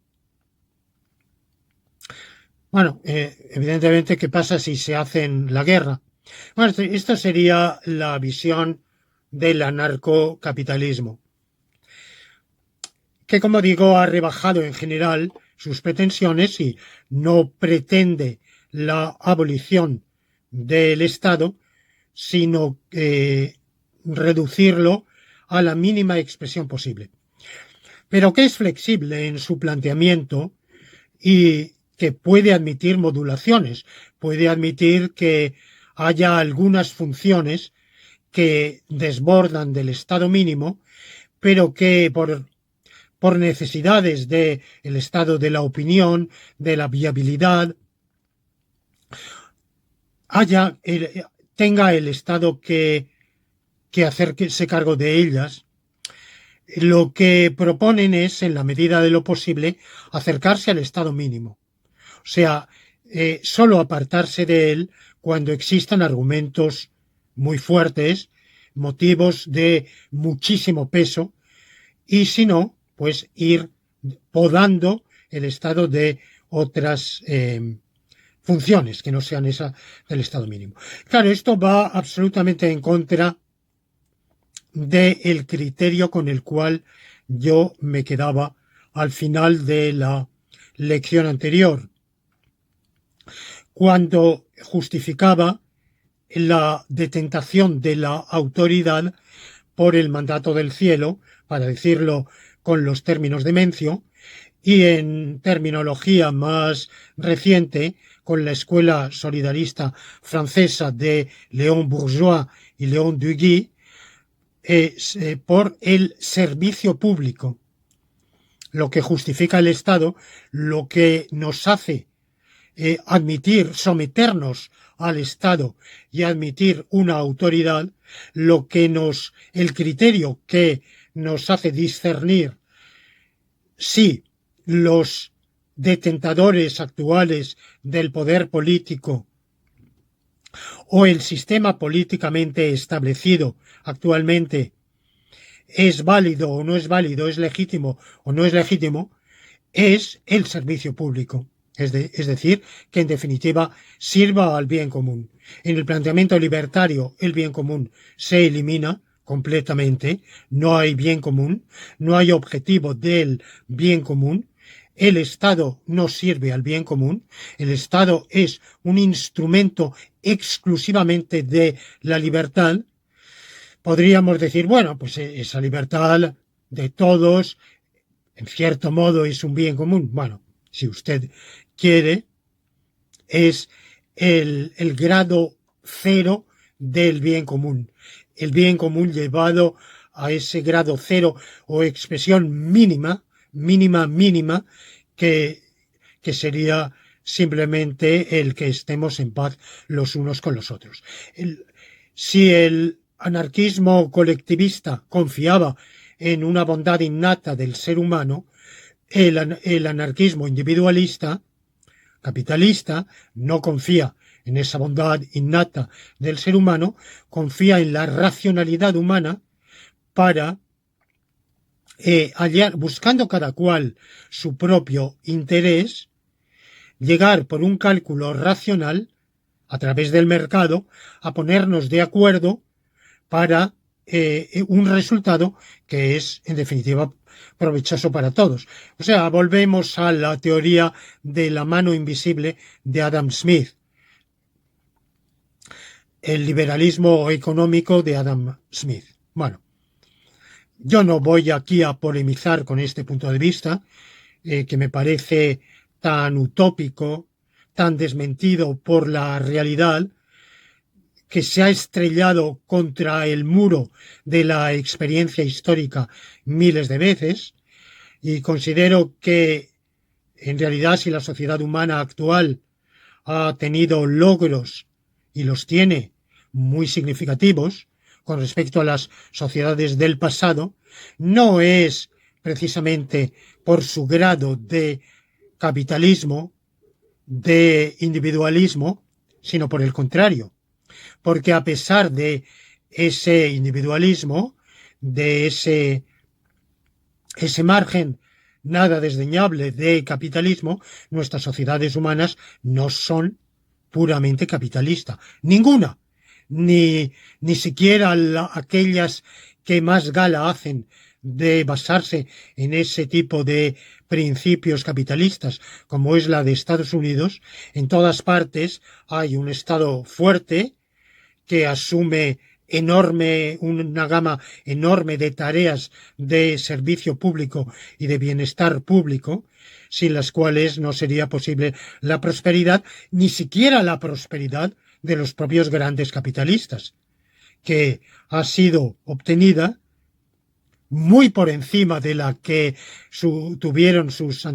Bueno, evidentemente, ¿qué pasa si se hacen la guerra? Bueno, esta sería la visión del anarcocapitalismo, que, como digo, ha rebajado en general sus pretensiones y no pretende la abolición del Estado, sino reducirlo a la mínima expresión posible. Pero que es flexible en su planteamiento y que puede admitir modulaciones, puede admitir que haya algunas funciones que desbordan del estado mínimo, pero que por necesidades del estado de la opinión, de la viabilidad, tenga el Estado que hacerse cargo de ellas. Lo que proponen es, en la medida de lo posible, acercarse al estado mínimo. O sea, solo apartarse de él cuando existan argumentos muy fuertes, motivos de muchísimo peso, y si no, pues ir podando el estado de otras funciones que no sean esa del estado mínimo. Claro, esto va absolutamente en contra del criterio con el cual yo me quedaba al final de la lección anterior, cuando justificaba la detentación de la autoridad por el mandato del cielo, para decirlo con los términos de Mencio, y en terminología más reciente, con la escuela solidarista francesa de Léon Bourgeois y Léon Duguay, por el servicio público, lo que justifica el Estado, lo que nos hace admitir, someternos al Estado y admitir una autoridad, el criterio que nos hace discernir si los detentadores actuales del poder político o el sistema políticamente establecido actualmente es válido o no es válido, es legítimo o no es legítimo, es el servicio público. Es decir, que en definitiva sirva al bien común. En el planteamiento libertario, el bien común se elimina completamente, no hay bien común, no hay objetivo del bien común, el Estado no sirve al bien común, el Estado es un instrumento exclusivamente de la libertad. Podríamos decir, bueno, pues esa libertad de todos, en cierto modo, es un bien común. Bueno, si usted quiere, es el grado cero del bien común. El bien común llevado a ese grado cero o expresión mínima, que sería simplemente el que estemos en paz los unos con los otros. Si el anarquismo colectivista confiaba en una bondad innata del ser humano, el anarquismo individualista, capitalista, no confía en esa bondad innata del ser humano, confía en la racionalidad humana para hallar, buscando cada cual su propio interés, llegar por un cálculo racional a través del mercado a ponernos de acuerdo para un resultado que es, en definitiva, provechoso para todos. O sea, volvemos a la teoría de la mano invisible de Adam Smith, el liberalismo económico de Adam Smith. Bueno, yo no voy aquí a polemizar con este punto de vista, que me parece tan utópico, tan desmentido por la realidad, que se ha estrellado contra el muro de la experiencia histórica miles de veces, y considero que en realidad si la sociedad humana actual ha tenido logros, y los tiene muy significativos con respecto a las sociedades del pasado, no es precisamente por su grado de capitalismo, de individualismo, sino por el contrario, porque a pesar de ese individualismo, de ese margen nada desdeñable de capitalismo, nuestras sociedades humanas no son puramente capitalistas. Ninguna. Ni siquiera aquellas que más gala hacen de basarse en ese tipo de principios capitalistas, como es la de Estados Unidos. En todas partes hay un Estado fuerte que asume una gama enorme de tareas de servicio público y de bienestar público, sin las cuales no sería posible la prosperidad, ni siquiera la prosperidad de los propios grandes capitalistas, que ha sido obtenida muy por encima de la que tuvieron sus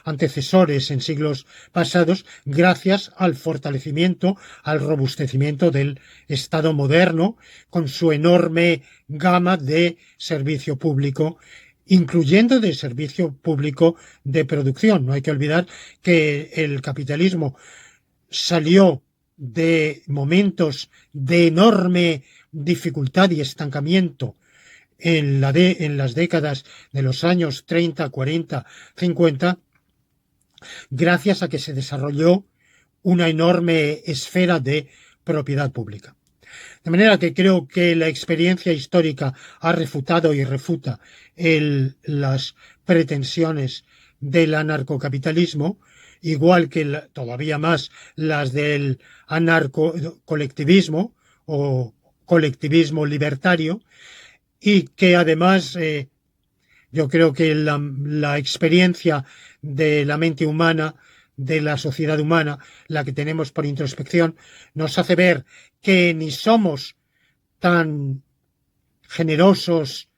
antecesores en siglos pasados, gracias al fortalecimiento, al robustecimiento del Estado moderno, con su enorme gama de servicio público, incluyendo de servicio público de producción. No hay que olvidar que el capitalismo salió de momentos de enorme dificultad y estancamiento en las décadas de los años 30, 40, 50, gracias a que se desarrolló una enorme esfera de propiedad pública. De manera que creo que la experiencia histórica ha refutado y refuta las pretensiones del anarcocapitalismo, igual que todavía más las del anarcocolectivismo o colectivismo libertario, y que además yo creo que la experiencia de la mente humana, de la sociedad humana, la que tenemos por introspección, nos hace ver que ni somos tan generosos,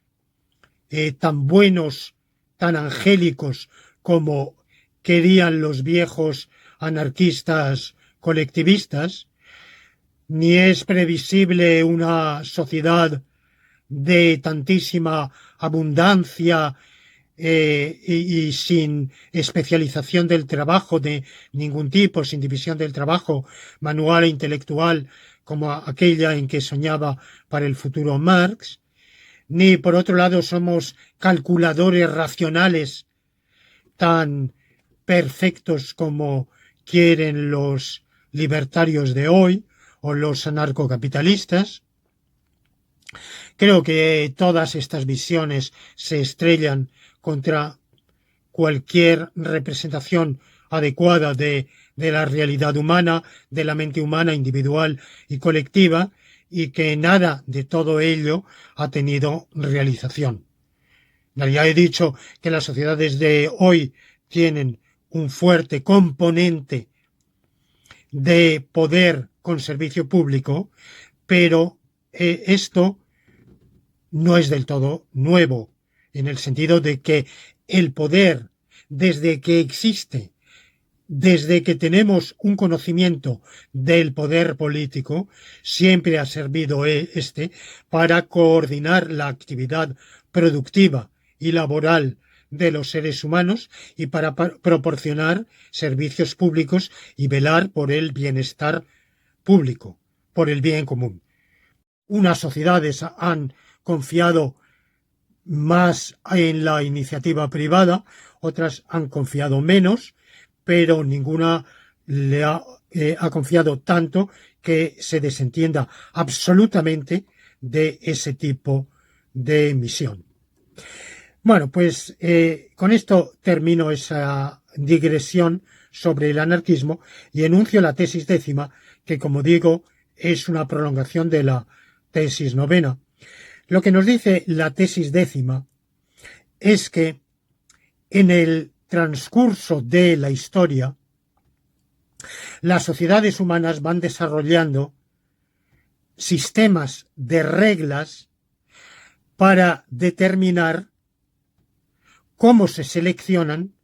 tan buenos, tan angélicos como querían los viejos anarquistas colectivistas, ni es previsible una sociedad de tantísima abundancia y sin especialización del trabajo de ningún tipo, sin división del trabajo manual e intelectual como aquella en que soñaba para el futuro Marx, ni por otro lado somos calculadores racionales tan perfectos como quieren los libertarios de hoy o los anarcocapitalistas. Creo que todas estas visiones se estrellan contra cualquier representación adecuada de la realidad humana, de la mente humana individual y colectiva, y que nada de todo ello ha tenido realización. Ya he dicho que las sociedades de hoy tienen un fuerte componente de poder con servicio público, pero esto no es del todo nuevo, en el sentido de que el poder, desde que existe, desde que tenemos un conocimiento del poder político, siempre ha servido para coordinar la actividad productiva y laboral de los seres humanos y para proporcionar servicios públicos y velar por el bienestar público, por el bien común. Unas sociedades han confiado más en la iniciativa privada, otras han confiado menos, pero ninguna le ha confiado tanto que se desentienda absolutamente de ese tipo de misión. Bueno, pues con esto termino esa digresión sobre el anarquismo y enuncio la tesis 10ª, que, como digo, es una prolongación de la tesis 9ª. Lo que nos dice la tesis 10ª es que en el transcurso de la historia las sociedades humanas van desarrollando sistemas de reglas para determinar cómo se seleccionan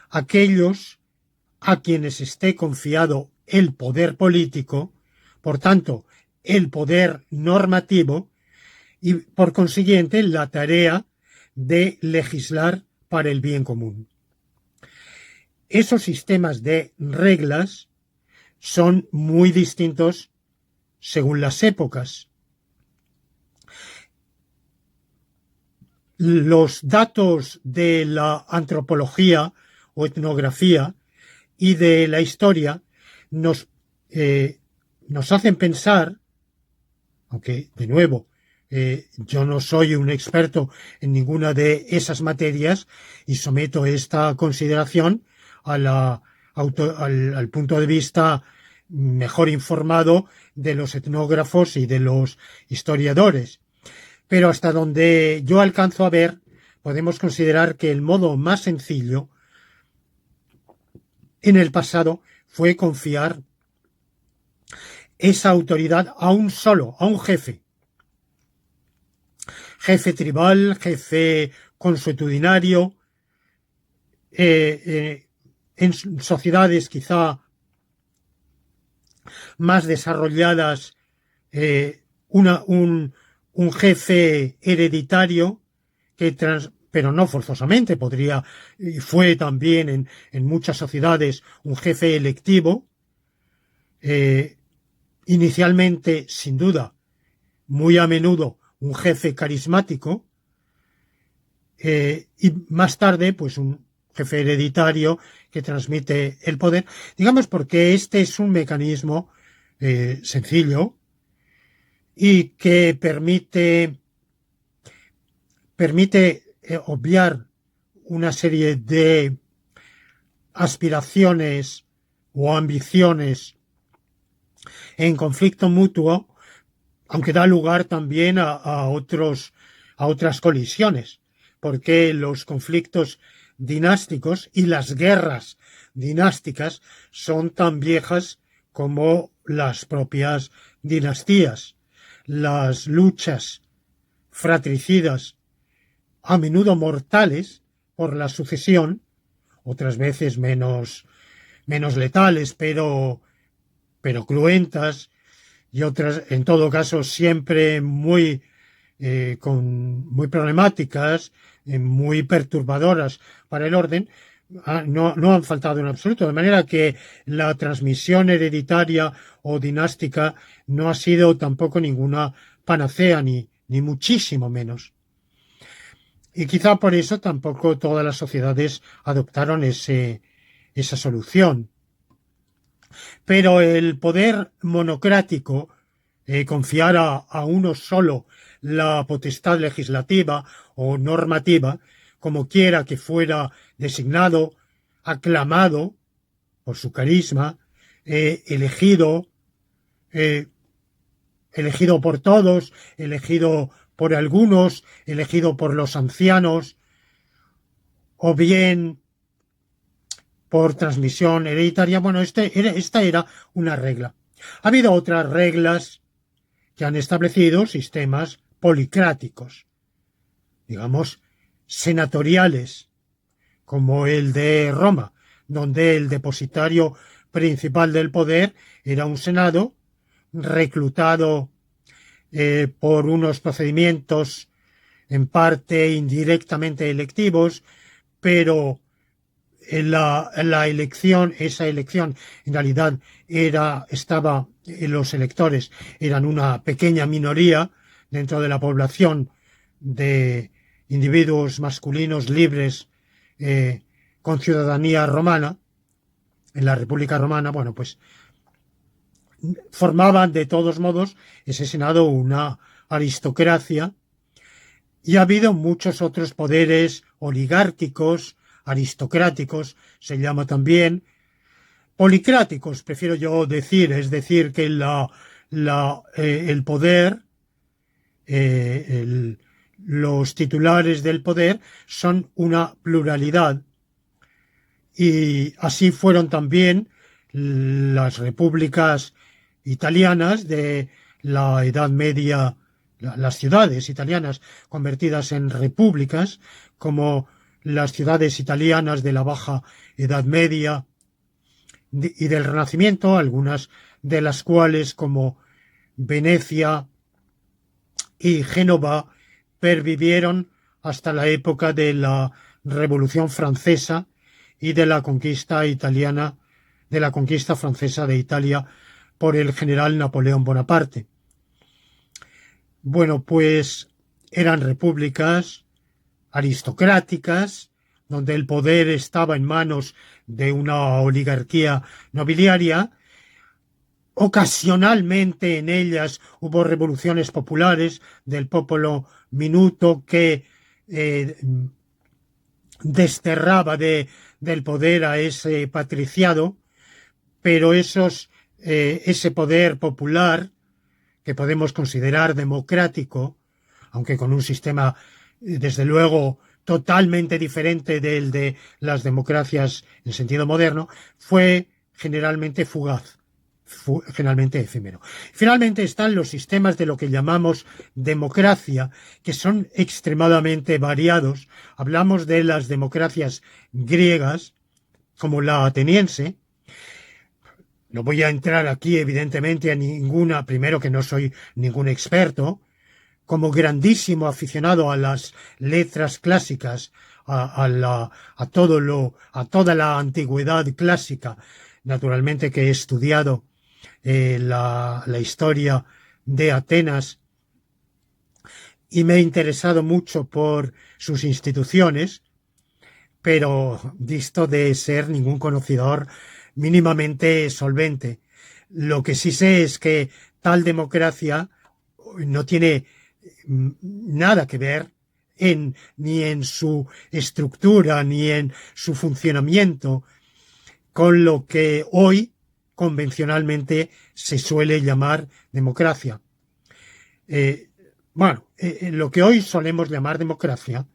aquellos a quienes esté confiado el poder político, por tanto, el poder normativo y, por consiguiente, la tarea de legislar para el bien común. Esos sistemas de reglas son muy distintos según las épocas. Los datos de la antropología o etnografía y de la historia nos hacen pensar, aunque de nuevo yo no soy un experto en ninguna de esas materias y someto esta consideración al punto de vista mejor informado de los etnógrafos y de los historiadores. Pero hasta donde yo alcanzo a ver, podemos considerar que el modo más sencillo en el pasado fue confiar esa autoridad a un solo, a un jefe. Jefe tribal, jefe consuetudinario, en sociedades quizá más desarrolladas, un jefe hereditario pero no forzosamente, y fue también en muchas sociedades un jefe electivo, inicialmente, sin duda, muy a menudo un jefe carismático, y más tarde, pues un jefe hereditario que transmite el poder, digamos, porque este es un mecanismo sencillo y que permite obviar una serie de aspiraciones o ambiciones en conflicto mutuo, aunque da lugar también a otras colisiones, porque los conflictos dinásticos y las guerras dinásticas son tan viejas como las propias dinastías. Las luchas fratricidas, a menudo mortales por la sucesión, otras veces menos letales, pero cruentas, y otras, en todo caso, siempre muy problemáticas, muy perturbadoras para el orden, no han faltado en absoluto. De manera que la transmisión hereditaria o dinástica no ha sido tampoco ninguna panacea, ni muchísimo menos. Y quizá por eso tampoco todas las sociedades adoptaron esa solución. Pero el poder monocrático, confiar a uno solo la potestad legislativa o normativa, como quiera que fuera designado, aclamado por su carisma, elegido por todos, elegido por algunos, elegido por los ancianos, o bien por transmisión hereditaria. Bueno, esta era una regla. Ha habido otras reglas que han establecido sistemas policráticos, digamos, senatoriales, como el de Roma, donde el depositario principal del poder era un senado reclutado por unos procedimientos en parte indirectamente electivos, pero esa elección en realidad estaba los electores eran una pequeña minoría dentro de la población de individuos masculinos libres con ciudadanía romana, en la República Romana, bueno, pues formaban de todos modos ese Senado una aristocracia, y ha habido muchos otros poderes oligárquicos, aristocráticos, se llama también, policráticos, prefiero yo decir, es decir, que el poder, los titulares del poder son una pluralidad, y así fueron también las repúblicas italianas de la Edad Media, las ciudades italianas convertidas en repúblicas, como las ciudades italianas de la Baja Edad Media y del Renacimiento, algunas de las cuales, como Venecia y Génova, pervivieron hasta la época de la Revolución Francesa y de la conquista italiana, de la conquista francesa de Italia por el general Napoleón Bonaparte. Bueno, pues eran repúblicas aristocráticas, donde el poder estaba en manos de una oligarquía nobiliaria. Ocasionalmente en ellas hubo revoluciones populares del popolo minuto que desterraba del poder a ese patriciado, pero ese poder popular, que podemos considerar democrático, aunque con un sistema, desde luego, totalmente diferente del de las democracias en sentido moderno, fue generalmente fugaz, generalmente efímero. Finalmente están los sistemas de lo que llamamos democracia, que son extremadamente variados. Hablamos de las democracias griegas, como la ateniense. No voy a entrar aquí, evidentemente, a ninguna, primero que no soy ningún experto, como grandísimo aficionado a las letras clásicas, a toda la antigüedad clásica, naturalmente que he estudiado la historia de Atenas y me he interesado mucho por sus instituciones, pero visto de ser ningún conocedor mínimamente solvente. Lo que sí sé es que tal democracia no tiene nada que ver ni en su estructura ni en su funcionamiento con lo que hoy convencionalmente se suele llamar democracia. Lo que hoy solemos llamar democracia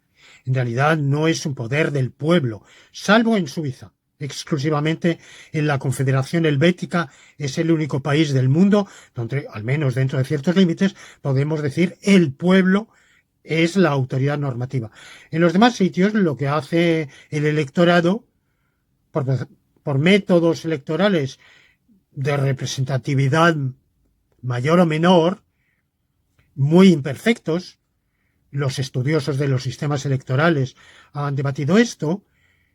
en realidad no es un poder del pueblo, salvo en Suiza. Exclusivamente en la Confederación Helvética es el único país del mundo donde, al menos dentro de ciertos límites, podemos decir el pueblo es la autoridad normativa. En los demás sitios lo que hace el electorado, por métodos electorales de representatividad mayor o menor, muy imperfectos, los estudiosos de los sistemas electorales han debatido esto.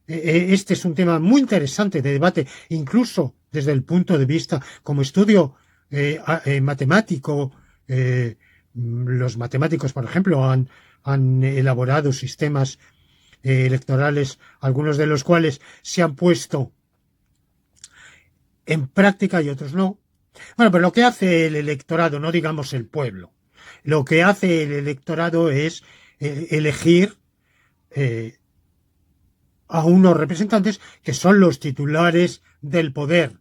Este es un tema muy interesante de debate, incluso desde el punto de vista como estudio matemático. Los matemáticos, por ejemplo, han elaborado sistemas electorales, algunos de los cuales se han puesto en práctica y otros no. Bueno, pero lo que hace el electorado, no digamos el pueblo, lo que hace el electorado es elegir a unos representantes que son los titulares del poder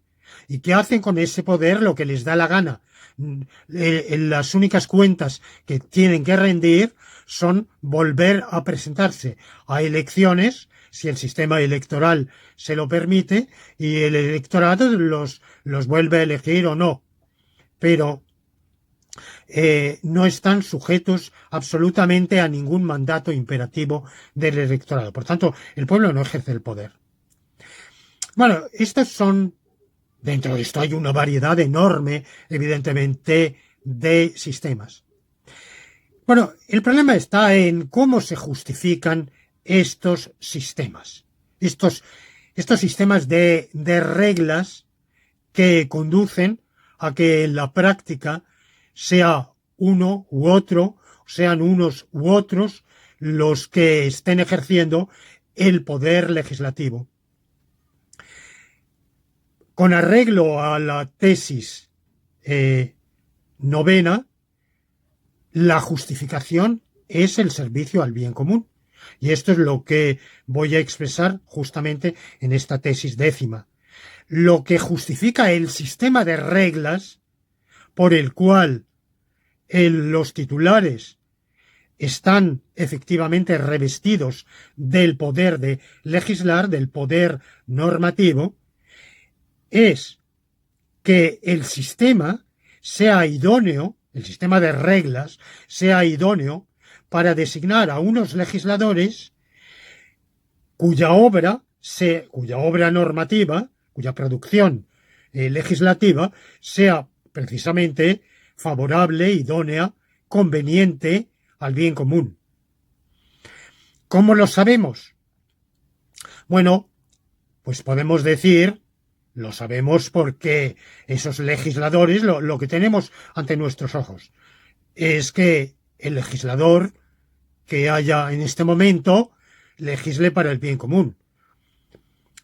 y que hacen con ese poder lo que les da la gana. Las únicas cuentas que tienen que rendir son volver a presentarse a elecciones, si el sistema electoral se lo permite, y el electorado los vuelve a elegir o no. Pero no están sujetos absolutamente a ningún mandato imperativo del electorado. Por tanto, el pueblo no ejerce el poder. Bueno, estos son, dentro de esto hay una variedad enorme, evidentemente, de sistemas. Bueno, el problema está en cómo se justifican estos sistemas. Estos sistemas de reglas que conducen a que en la práctica sea uno u otro, sean unos u otros los que estén ejerciendo el poder legislativo. Con arreglo a la tesis novena, la justificación es el servicio al bien común. Y esto es lo que voy a expresar justamente en esta tesis décima. Lo que justifica el sistema de reglas por el cual los titulares están efectivamente revestidos del poder de legislar, del poder normativo, es que el sistema sea idóneo, el sistema de reglas sea idóneo para designar a unos legisladores cuya obra normativa, cuya producción legislativa sea precisamente favorable, idónea, conveniente al bien común. ¿Cómo lo sabemos? Bueno, pues podemos decir, lo sabemos porque esos legisladores, lo que tenemos ante nuestros ojos, es que el legislador que haya en este momento legisle para el bien común.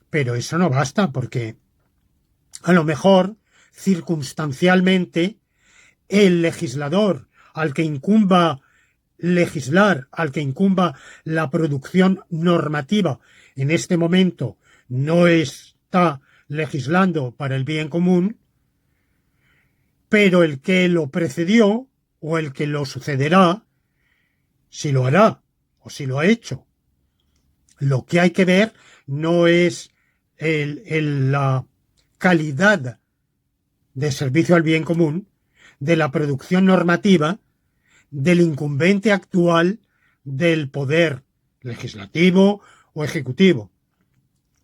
Pero eso no basta, porque a lo mejor, circunstancialmente, el legislador al que incumba legislar, al que incumba la producción normativa, en este momento no está legislando para el bien común, pero el que lo precedió o el que lo sucederá, si lo hará o si lo ha hecho. Lo que hay que ver no es la calidad de servicio al bien común, de la producción normativa, del incumbente actual del poder legislativo o ejecutivo.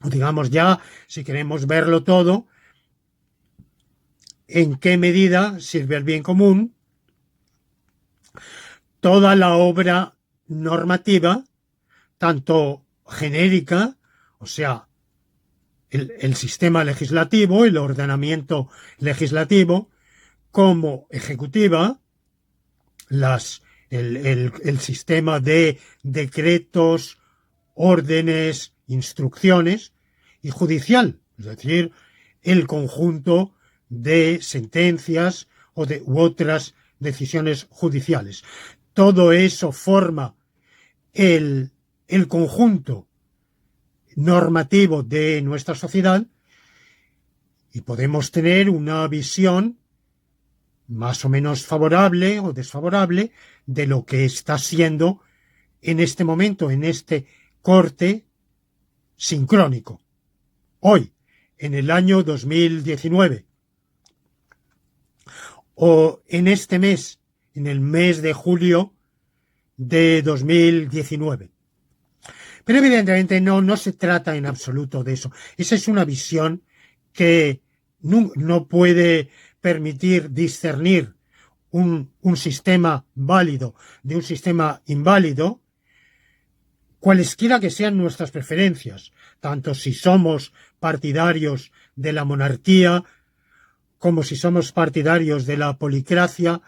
O digamos ya, si queremos verlo todo, en qué medida sirve al bien común toda la obra normativa, tanto genérica, o sea, el sistema legislativo, el ordenamiento legislativo, como ejecutiva, el sistema de decretos, órdenes, instrucciones, y judicial, es decir, el conjunto de sentencias u otras decisiones judiciales. Todo eso forma el conjunto normativo de nuestra sociedad y podemos tener una visión más o menos favorable o desfavorable de lo que está siendo en este momento, en este corte sincrónico. Hoy, en el año 2019, o en este mes, en el mes de julio de 2019. Pero evidentemente no se trata en absoluto de eso. Esa es una visión que no puede permitir discernir un sistema válido de un sistema inválido, cualesquiera que sean nuestras preferencias, tanto si somos partidarios de la monarquía, como si somos partidarios de la policracia,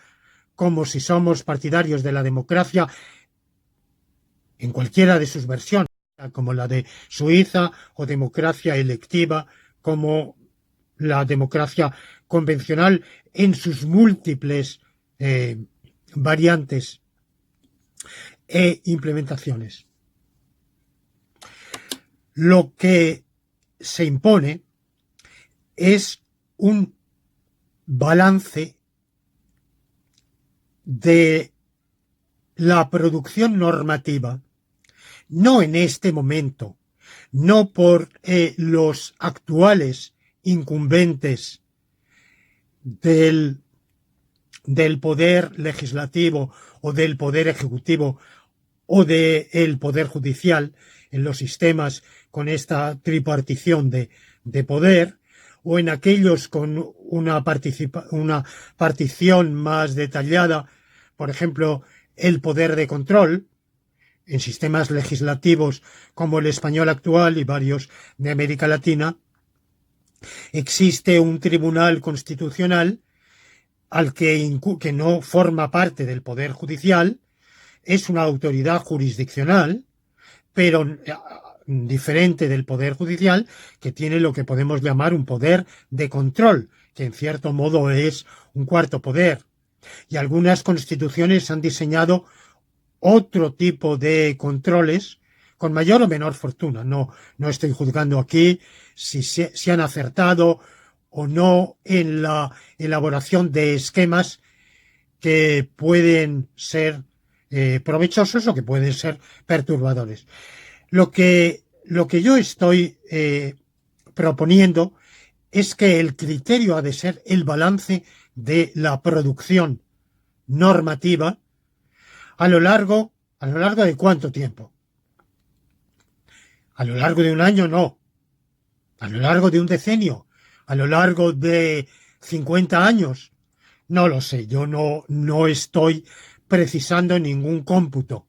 como si somos partidarios de la democracia, en cualquiera de sus versiones, como la de Suiza o democracia electiva, como la democracia convencional en sus múltiples variantes e implementaciones. Lo que se impone es un balance de la producción normativa, no en este momento, no por los actuales incumbentes del poder legislativo o del poder ejecutivo o del poder judicial en los sistemas con esta tripartición de poder, o en aquellos con una partición más detallada, por ejemplo, el poder de control, en sistemas legislativos como el español actual y varios de América Latina, existe un tribunal constitucional que no forma parte del Poder Judicial, es una autoridad jurisdiccional, pero diferente del Poder Judicial, que tiene lo que podemos llamar un poder de control, que en cierto modo es un cuarto poder. Y algunas constituciones han diseñado otro tipo de controles con mayor o menor fortuna. No estoy juzgando aquí si han acertado o no en la elaboración de esquemas que pueden ser provechosos o que pueden ser perturbadores. Lo que yo estoy proponiendo es que el criterio ha de ser el balance de la producción normativa a lo largo de ¿cuánto tiempo? A lo largo de un año no, a lo largo de un decenio, a lo largo de 50 años, no lo sé, yo no estoy precisando ningún cómputo,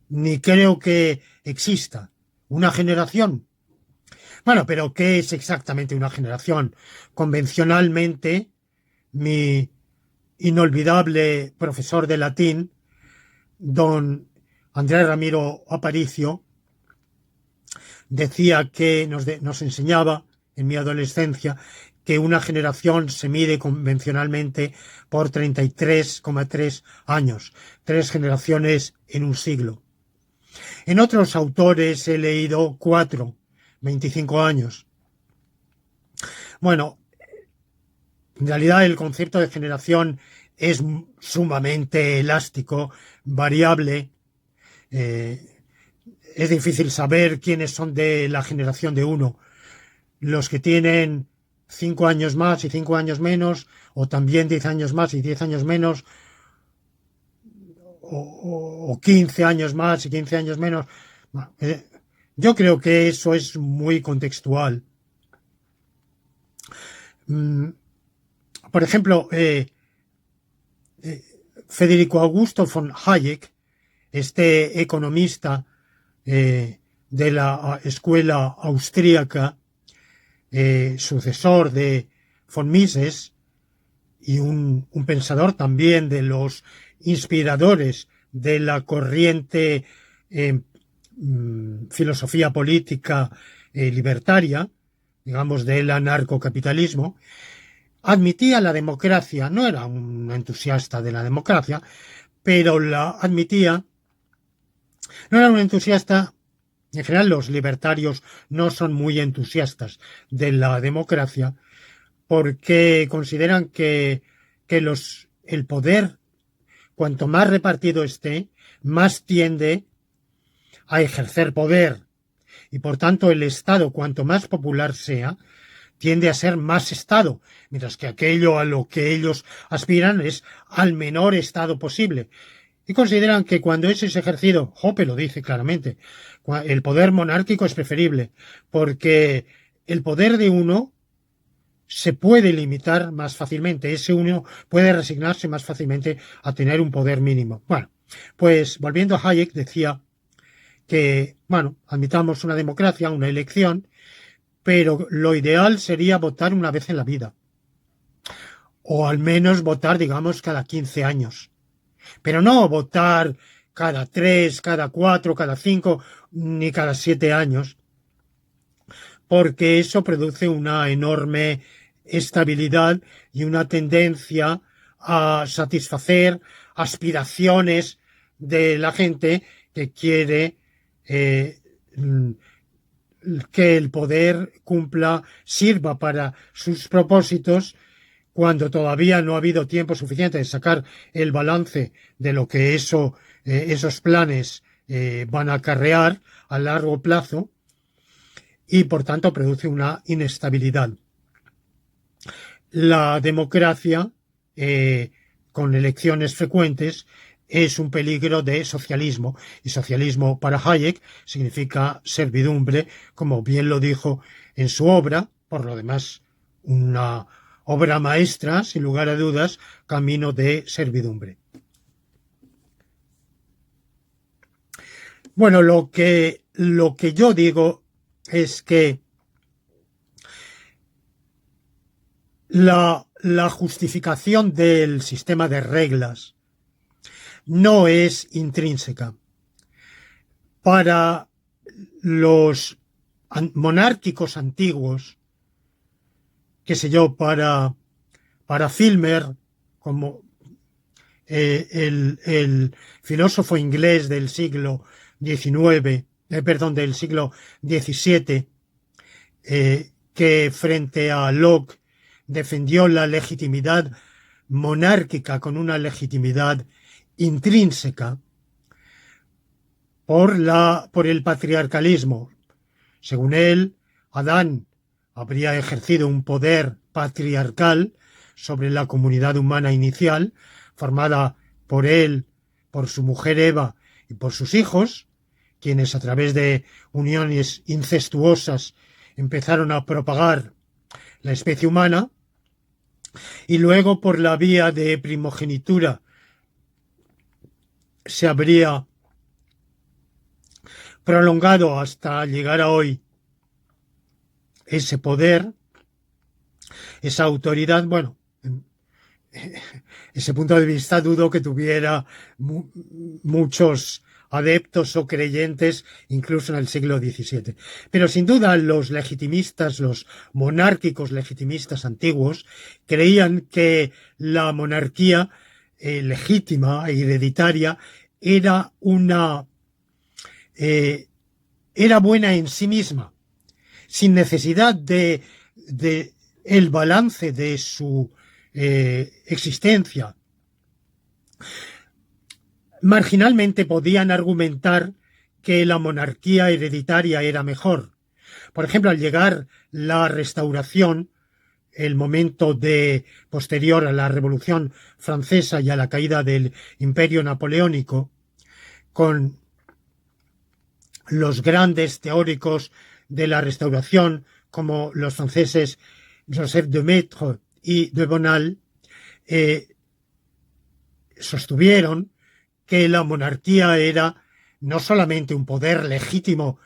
ni creo que exista una generación. Bueno, pero ¿qué es exactamente una generación? Convencionalmente, mi inolvidable profesor de latín, don Andrés Ramiro Aparicio, decía que nos enseñaba en mi adolescencia que una generación se mide convencionalmente por 33,3 años, 3 generaciones en un siglo. En otros autores he leído 4, 25 años. Bueno, en realidad el concepto de generación es sumamente elástico, variable. Es difícil saber quiénes son de la generación de uno. Los que tienen 5 años más y 5 años menos, o también 10 años más y 10 años menos, o 15 años más y 15 años menos. Yo creo que eso es muy contextual. Por ejemplo, Federico Augusto von Hayek, este economista de la escuela austríaca, sucesor de von Mises y un pensador también de los inspiradores de la corriente filosofía política libertaria, digamos del anarcocapitalismo, admitía la democracia, no era un entusiasta de la democracia, pero la admitía, no era un entusiasta. En general, los libertarios no son muy entusiastas de la democracia porque consideran que el poder, cuanto más repartido esté, más tiende a ejercer poder. Y por tanto, el Estado, cuanto más popular sea, tiende a ser más Estado, mientras que aquello a lo que ellos aspiran es al menor Estado posible. Y consideran que cuando ese es ejercido, Hoppe lo dice claramente, el poder monárquico es preferible, porque el poder de uno se puede limitar más fácilmente, ese uno puede resignarse más fácilmente a tener un poder mínimo. Bueno, pues volviendo a Hayek, decía que, bueno, admitamos una democracia, una elección, pero lo ideal sería votar una vez en la vida, o al menos votar, digamos, cada 15 años. Pero no votar cada 3, cada 4, cada 5, ni cada 7 años, porque eso produce una enorme estabilidad y una tendencia a satisfacer aspiraciones de la gente que quiere que el poder sirva para sus propósitos cuando todavía no ha habido tiempo suficiente de sacar el balance de lo que esos planes van a acarrear a largo plazo y por tanto produce una inestabilidad. La democracia, con elecciones frecuentes, es un peligro de socialismo, y socialismo para Hayek significa servidumbre, como bien lo dijo en su obra, por lo demás una obra maestra, sin lugar a dudas, Camino de servidumbre. Bueno, lo que yo digo es que la justificación del sistema de reglas no es intrínseca. Para los monárquicos antiguos, qué sé yo, para Filmer, como el filósofo inglés del siglo XIX, del siglo XVII, que frente a Locke defendió la legitimidad monárquica con una legitimidad intrínseca por el patriarcalismo. Según él, Adán habría ejercido un poder patriarcal sobre la comunidad humana inicial, formada por él, por su mujer Eva y por sus hijos, quienes a través de uniones incestuosas empezaron a propagar la especie humana, y luego por la vía de primogenitura se habría prolongado hasta llegar a hoy ese poder, esa autoridad. Bueno, ese punto de vista dudo que tuviera muchos adeptos o creyentes incluso en el siglo XVII. Pero sin duda los legitimistas, los monárquicos legitimistas antiguos, creían que la monarquía legítima e hereditaria era era buena en sí misma, sin necesidad de el balance de su existencia. Marginalmente podían argumentar que la monarquía hereditaria era mejor. Por ejemplo, al llegar la Restauración, el momento posterior a la Revolución Francesa y a la caída del Imperio Napoleónico, con los grandes teóricos de la Restauración, como los franceses Joseph de Maistre y de Bonald, sostuvieron que la monarquía era no solamente un poder legítimo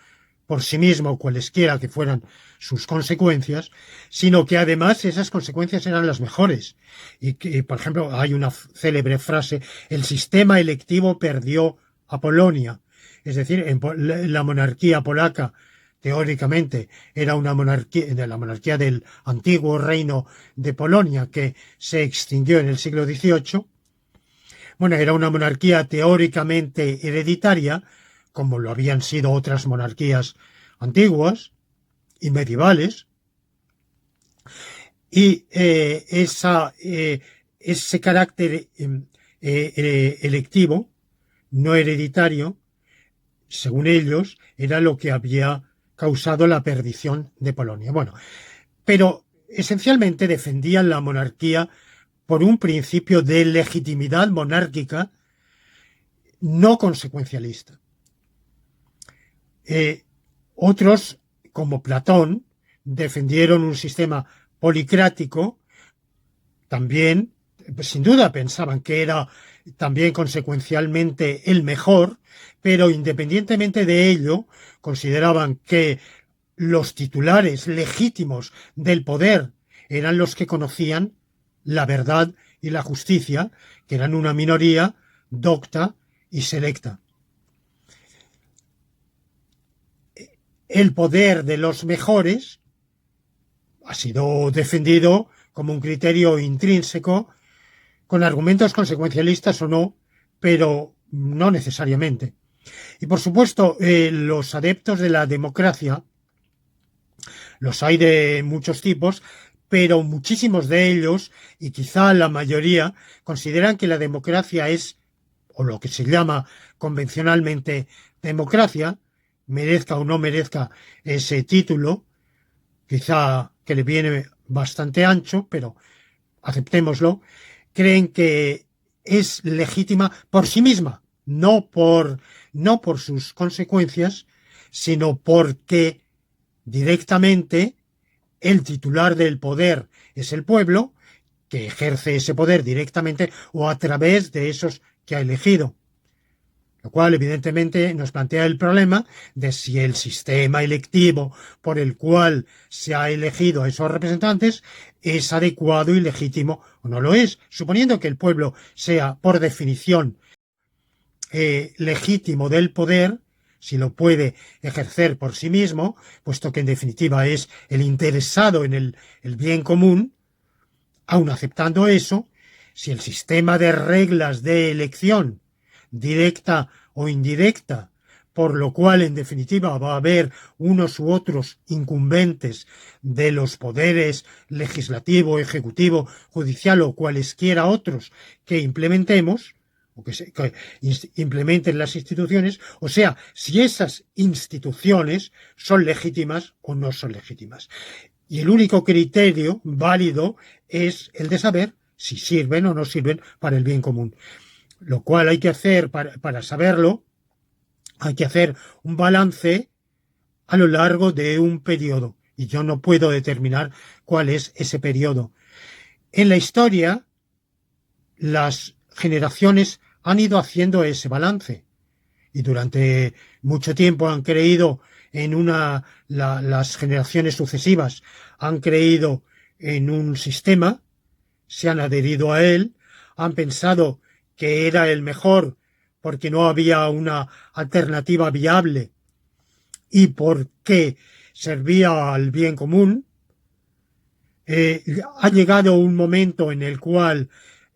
por sí mismo, cualesquiera que fueran sus consecuencias, sino que además esas consecuencias eran las mejores. Y que, por ejemplo, hay una célebre frase: el sistema electivo perdió a Polonia. Es decir, la monarquía polaca, teóricamente, era una monarquía, de la monarquía del antiguo reino de Polonia, que se extinguió en el siglo XVIII. Bueno, era una monarquía teóricamente hereditaria, como lo habían sido otras monarquías antiguas y medievales, y ese carácter electivo, no hereditario, según ellos, era lo que había causado la perdición de Polonia. Bueno, pero esencialmente defendían la monarquía por un principio de legitimidad monárquica no consecuencialista. Otros, como Platón, defendieron un sistema policrático. También, sin duda, pensaban que era también consecuencialmente el mejor, pero independientemente de ello, consideraban que los titulares legítimos del poder eran los que conocían la verdad y la justicia, que eran una minoría docta y selecta. El poder de los mejores ha sido defendido como un criterio intrínseco, con argumentos consecuencialistas o no, pero no necesariamente. Y por supuesto, los adeptos de la democracia, los hay de muchos tipos, pero muchísimos de ellos, y quizá la mayoría, consideran que la democracia es, o lo que se llama convencionalmente democracia, merezca o no merezca ese título, quizá que le viene bastante ancho, pero aceptémoslo, creen que es legítima por sí misma, no por sus consecuencias, sino porque directamente el titular del poder es el pueblo, que ejerce ese poder directamente o a través de esos que ha elegido. Lo cual, evidentemente, nos plantea el problema de si el sistema electivo por el cual se ha elegido a esos representantes es adecuado y legítimo o no lo es, suponiendo que el pueblo sea, por definición, legítimo del poder, si lo puede ejercer por sí mismo, puesto que en definitiva es el interesado en el bien común. Aun aceptando eso, si el sistema de reglas de elección, directa o indirecta, por lo cual en definitiva va a haber unos u otros incumbentes de los poderes legislativo, ejecutivo, judicial o cualesquiera otros que implementemos, o que implementen las instituciones, o sea, si esas instituciones son legítimas o no son legítimas. Y el único criterio válido es el de saber si sirven o no sirven para el bien común. Lo cual hay que hacer, para saberlo, hay que hacer un balance a lo largo de un periodo. Y yo no puedo determinar cuál es ese periodo. En la historia, las generaciones han ido haciendo ese balance. Y durante mucho tiempo han creído en las generaciones sucesivas han creído en un sistema, se han adherido a él, han pensado que era el mejor porque no había una alternativa viable y porque servía al bien común. Ha llegado un momento en el cual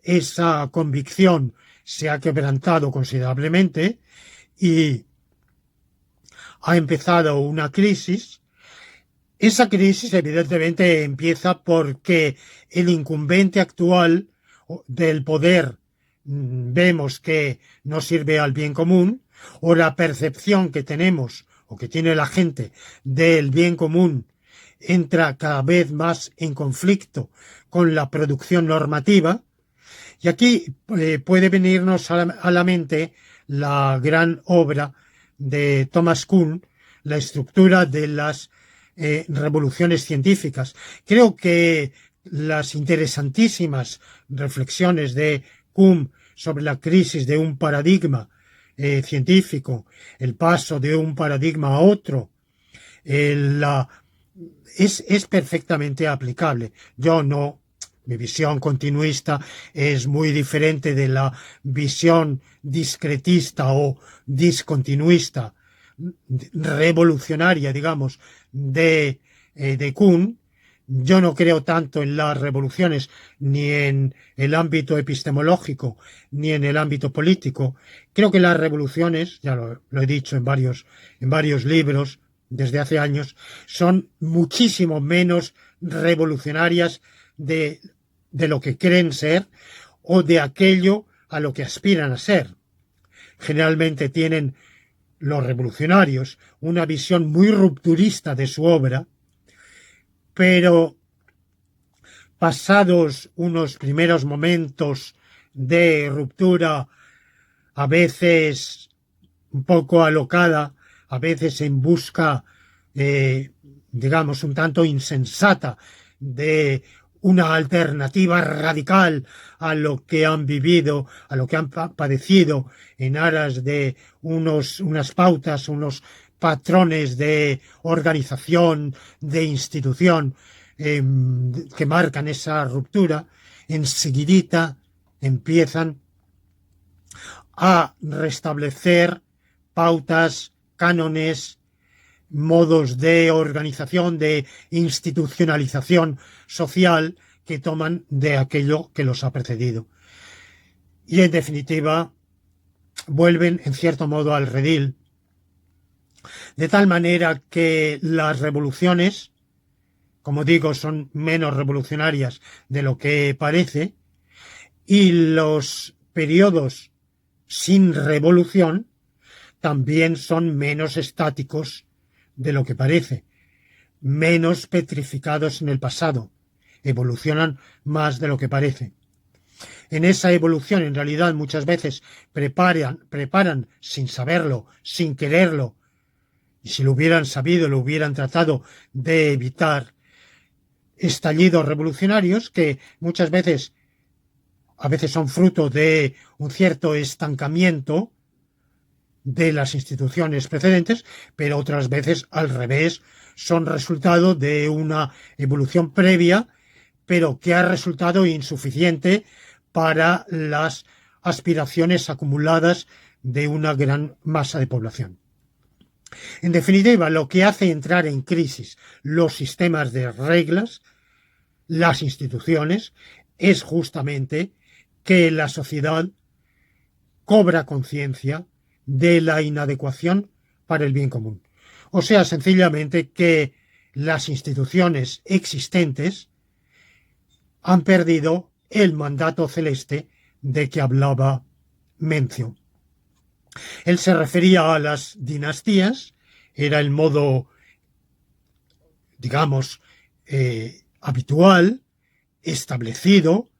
esa convicción se ha quebrantado considerablemente y ha empezado una crisis. Esa crisis evidentemente empieza porque el incumbente actual del poder vemos que no sirve al bien común, o la percepción que tenemos o que tiene la gente del bien común entra cada vez más en conflicto con la producción normativa. Y aquí puede venirnos a la mente la gran obra de Thomas Kuhn, La estructura de las revoluciones científicas. Creo que las interesantísimas reflexiones de Kuhn sobre la crisis de un paradigma científico, el paso de un paradigma a otro, es perfectamente aplicable. Mi visión continuista es muy diferente de la visión discretista o discontinuista, revolucionaria, digamos, de Kuhn. Yo no creo tanto en las revoluciones, ni en el ámbito epistemológico, ni en el ámbito político. Creo que las revoluciones, ya lo he dicho en varios libros desde hace años, son muchísimo menos revolucionarias de lo que creen ser o de aquello a lo que aspiran a ser. Generalmente tienen los revolucionarios una visión muy rupturista de su obra, pero pasados unos primeros momentos de ruptura, a veces un poco alocada, a veces en busca, digamos, un tanto insensata de una alternativa radical a lo que han vivido, a lo que han padecido en aras de unas pautas, unos patrones de organización, de institución que marcan esa ruptura, enseguidita empiezan a restablecer pautas, cánones, modos de organización, de institucionalización social que toman de aquello que los ha precedido. Y en definitiva, vuelven en cierto modo al redil, de tal manera que las revoluciones, como digo, son menos revolucionarias de lo que parece, y los periodos sin revolución también son menos estáticos de lo que parece, menos petrificados en el pasado, evolucionan más de lo que parece. En esa evolución, en realidad, muchas veces preparan sin saberlo, sin quererlo, y si lo hubieran sabido, lo hubieran tratado de evitar, estallidos revolucionarios que muchas veces, a veces son fruto de un cierto estancamiento de las instituciones precedentes, pero otras veces al revés, son resultado de una evolución previa, pero que ha resultado insuficiente para las aspiraciones acumuladas de una gran masa de población. En definitiva, lo que hace entrar en crisis los sistemas de reglas, las instituciones, es justamente que la sociedad cobra conciencia de la inadecuación para el bien común. O sea, sencillamente que las instituciones existentes han perdido el mandato celeste de que hablaba Mencio. Él se refería a las dinastías, era el modo, digamos, habitual, establecido,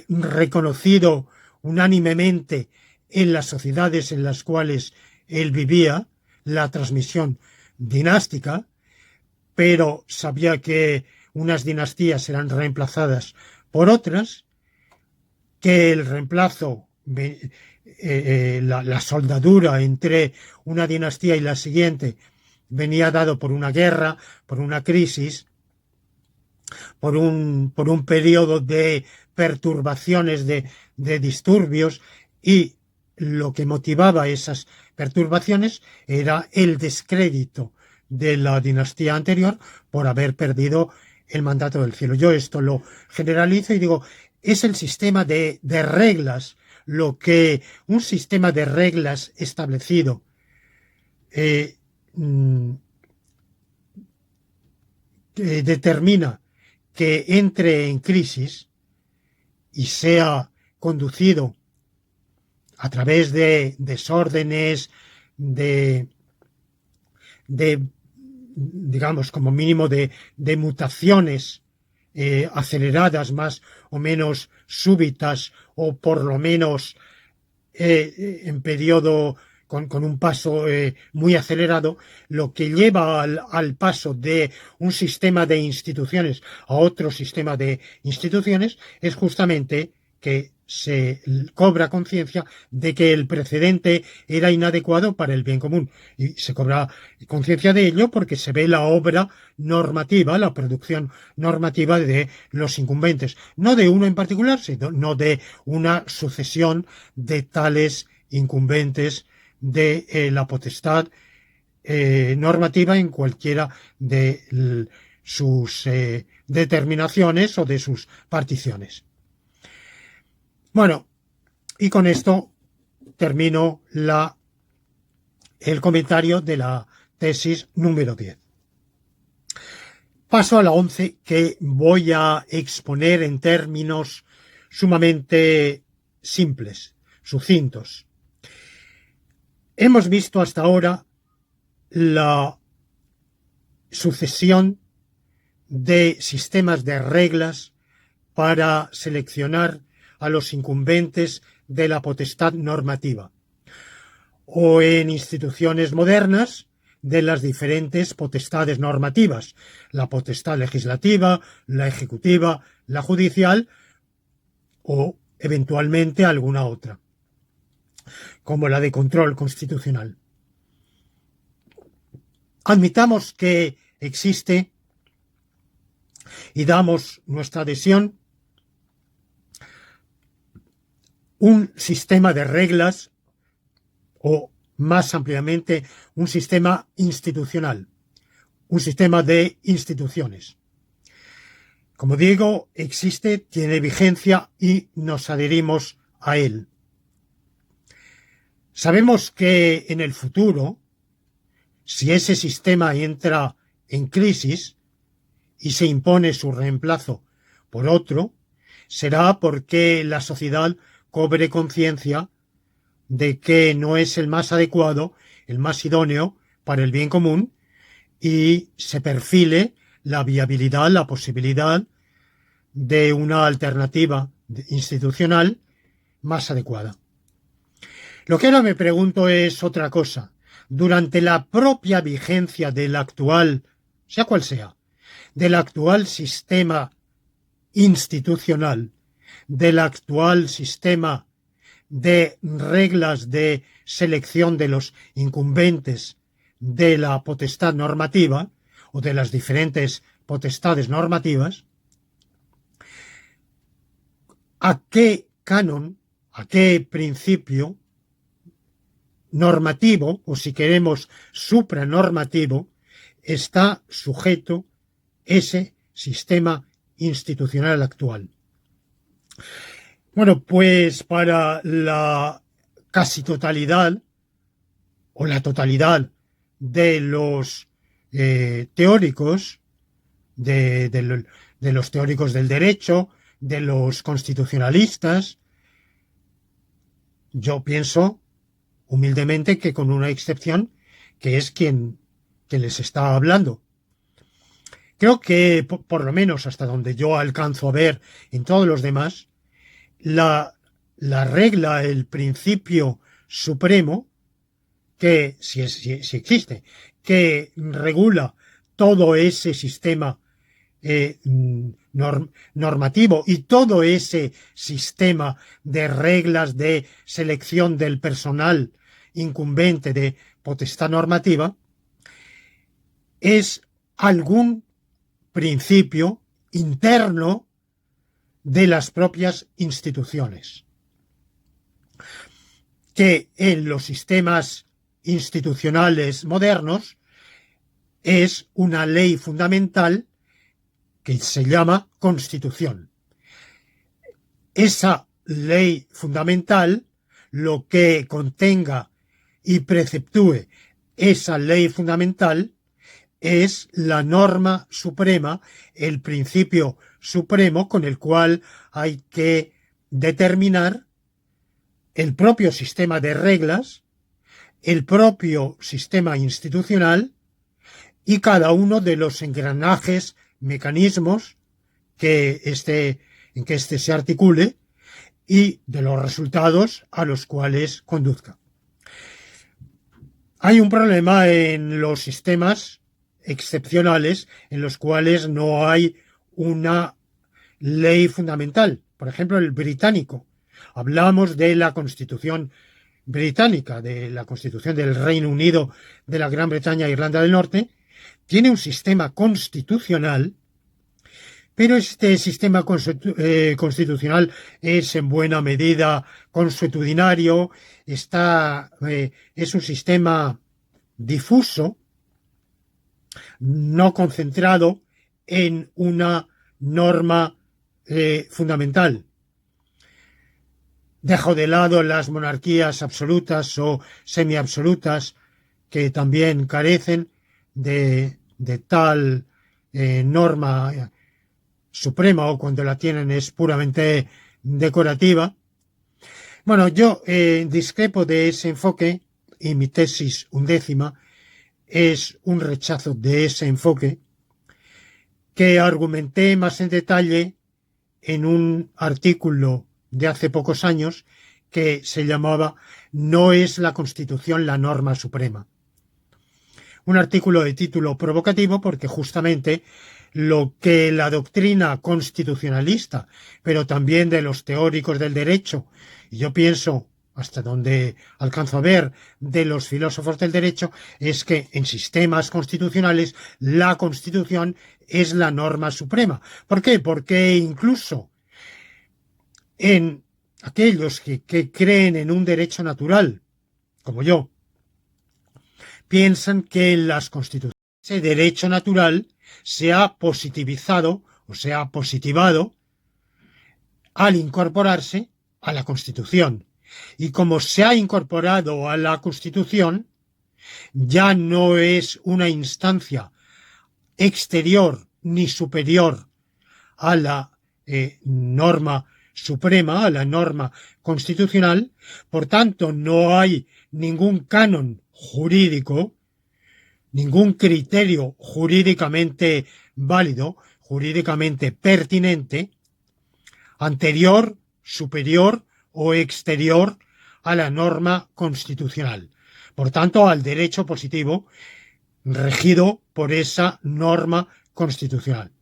reconocido unánimemente en las sociedades en las cuales él vivía, la transmisión dinástica, pero sabía que unas dinastías eran reemplazadas por otras, que el reemplazo, la soldadura entre una dinastía y la siguiente venía dado por una guerra, por una crisis, por un periodo de perturbaciones, de disturbios, y lo que motivaba esas perturbaciones era el descrédito de la dinastía anterior por haber perdido el mandato del cielo. Yo esto lo generalizo y digo, es el sistema de reglas, lo que un sistema de reglas establecido que determina que entre en crisis y sea conducido a través de desórdenes, de digamos, como mínimo de mutaciones aceleradas, más o menos súbitas, o por lo menos en periodo con un paso muy acelerado, lo que lleva al paso de un sistema de instituciones a otro sistema de instituciones es justamente que se cobra conciencia de que el precedente era inadecuado para el bien común, y se cobra conciencia de ello porque se ve la obra normativa, la producción normativa de los incumbentes, no de uno en particular, sino no de una sucesión de tales incumbentes de la potestad normativa en cualquiera de sus determinaciones o de sus particiones. Bueno, y con esto termino el comentario de la tesis número 10. Paso a la 11, que voy a exponer en términos sumamente simples, sucintos. Hemos visto hasta ahora la sucesión de sistemas de reglas para seleccionar a los incumbentes de la potestad normativa, o en instituciones modernas de las diferentes potestades normativas, la potestad legislativa, la ejecutiva, la judicial, o eventualmente alguna otra, como la de control constitucional. Admitamos que existe y damos nuestra adhesión un sistema de reglas, o más ampliamente un sistema institucional, un sistema de instituciones. Como digo, existe, tiene vigencia y nos adherimos a él. Sabemos que en el futuro, si ese sistema entra en crisis y se impone su reemplazo por otro, será porque la sociedad cobre conciencia de que no es el más adecuado, el más idóneo para el bien común, y se perfile la viabilidad, la posibilidad de una alternativa institucional más adecuada. Lo que ahora me pregunto es otra cosa. Durante la propia vigencia del actual, sea cual sea, del actual sistema institucional, del actual sistema de reglas de selección de los incumbentes de la potestad normativa o de las diferentes potestades normativas, a qué canon, a qué principio normativo, o si queremos supranormativo, está sujeto ese sistema institucional actual. Bueno, pues para la casi totalidad o la totalidad de los teóricos, de los teóricos del derecho, de los constitucionalistas, yo pienso humildemente que con una excepción, que es quien les está hablando. Creo que, por lo menos hasta donde yo alcanzo a ver en todos los demás, la regla, el principio supremo, que si existe, que regula todo ese sistema normativo y todo ese sistema de reglas de selección del personal incumbente de potestad normativa, es algún principio interno de las propias instituciones, que en los sistemas institucionales modernos es una ley fundamental que se llama Constitución. Esa ley fundamental, lo que contenga y preceptúe esa ley fundamental, es la norma suprema, el principio supremo con el cual hay que determinar el propio sistema de reglas, el propio sistema institucional y cada uno de los engranajes, mecanismos en que éste se articule y de los resultados a los cuales conduzca. Hay un problema en los sistemas excepcionales en los cuales no hay una ley fundamental. Por ejemplo, el británico. Hablamos de la Constitución británica, de la Constitución del Reino Unido, de la Gran Bretaña e Irlanda del Norte. Tiene un sistema constitucional, pero este sistema constitucional es en buena medida consuetudinario, es un sistema difuso, no concentrado en una norma fundamental. Dejo de lado las monarquías absolutas o semiabsolutas que también carecen de tal norma suprema, o cuando la tienen es puramente decorativa. Bueno, yo discrepo de ese enfoque y mi tesis undécima es un rechazo de ese enfoque que argumenté más en detalle en un artículo de hace pocos años que se llamaba "No es la Constitución la norma suprema". Un artículo de título provocativo porque justamente lo que la doctrina constitucionalista, pero también de los teóricos del derecho, y yo pienso, hasta donde alcanzo a ver, de los filósofos del derecho, es que en sistemas constitucionales la Constitución es la norma suprema. ¿Por qué? Porque incluso en aquellos que creen en un derecho natural, como yo, piensan que en las constituciones ese derecho natural se ha positivizado o se ha positivado al incorporarse a la Constitución. Y como se ha incorporado a la Constitución, ya no es una instancia exterior ni superior a la norma suprema, a la norma constitucional. Por tanto, no hay ningún canon jurídico, ningún criterio jurídicamente válido, jurídicamente pertinente, anterior, superior o exterior a la norma constitucional. Por tanto, al derecho positivo regido por esa norma constitucional.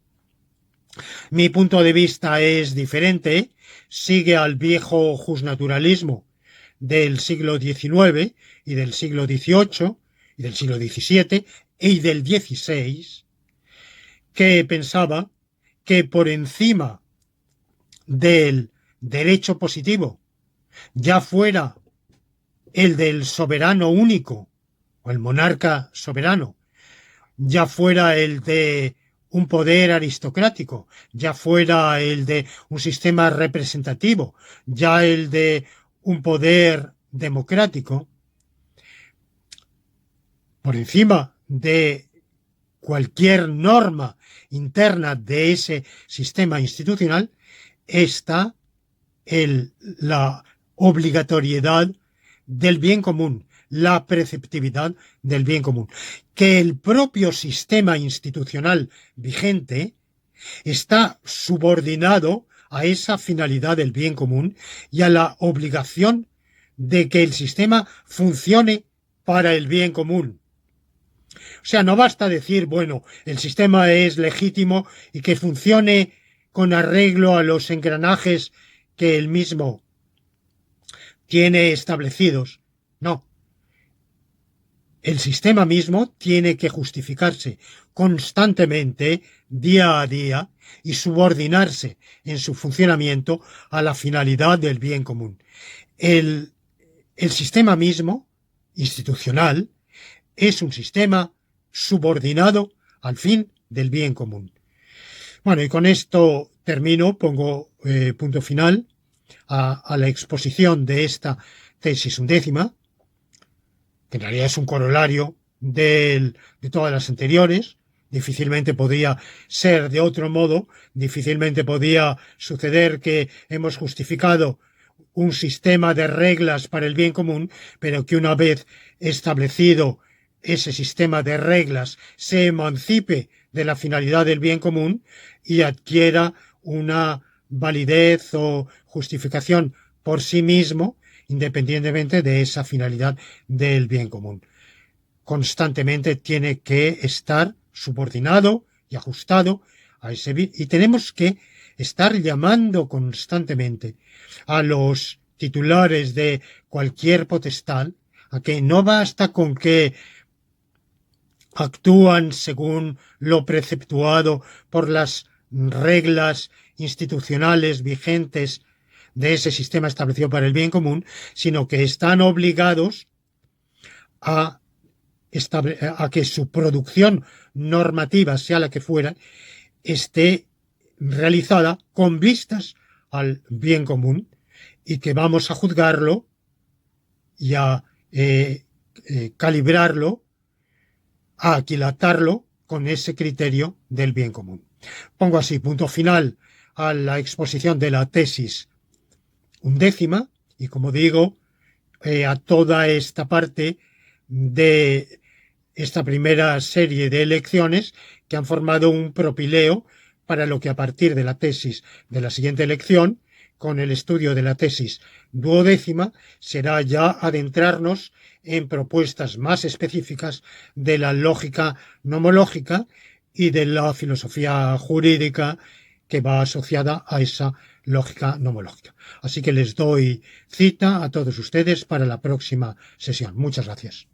Mi punto de vista es diferente, sigue al viejo justnaturalismo del siglo XIX y del siglo XVIII y del siglo XVII y del XVI, que pensaba que por encima del derecho positivo, ya fuera el del soberano único o el monarca soberano, ya fuera el de un poder aristocrático, ya fuera el de un sistema representativo, ya el de un poder democrático, por encima de cualquier norma interna de ese sistema institucional, está la obligatoriedad del bien común, la preceptividad del bien común, que el propio sistema institucional vigente está subordinado a esa finalidad del bien común y a la obligación de que el sistema funcione para el bien común. O sea, no basta decir, bueno, el sistema es legítimo y que funcione con arreglo a los engranajes que él mismo tiene establecidos. No. El sistema mismo tiene que justificarse constantemente, día a día, y subordinarse en su funcionamiento a la finalidad del bien común. El sistema mismo, institucional, es un sistema subordinado al fin del bien común. Bueno, y con esto termino, pongo punto final a la exposición de esta tesis undécima, que en realidad es un corolario de todas las anteriores. Difícilmente podía ser de otro modo, difícilmente podía suceder que hemos justificado un sistema de reglas para el bien común, pero que una vez establecido ese sistema de reglas se emancipe de la finalidad del bien común y adquiera una validez o justificación por sí mismo, independientemente de esa finalidad del bien común. Constantemente tiene que estar subordinado y ajustado a ese bien, y tenemos que estar llamando constantemente a los titulares de cualquier potestad a que no basta con que actúan según lo preceptuado por las reglas institucionales vigentes de ese sistema establecido para el bien común, sino que están obligados a que su producción normativa, sea la que fuera, esté realizada con vistas al bien común y que vamos a juzgarlo y a calibrarlo, a aquilatarlo con ese criterio del bien común. Pongo así punto final a la exposición de la tesis undécima y, como digo, a toda esta parte de esta primera serie de elecciones que han formado un propileo para lo que a partir de la tesis de la siguiente elección, con el estudio de la tesis duodécima, será ya adentrarnos en propuestas más específicas de la lógica nomológica y de la filosofía jurídica que va asociada a esa lógica nomológica. Así que les doy cita a todos ustedes para la próxima sesión. Muchas gracias.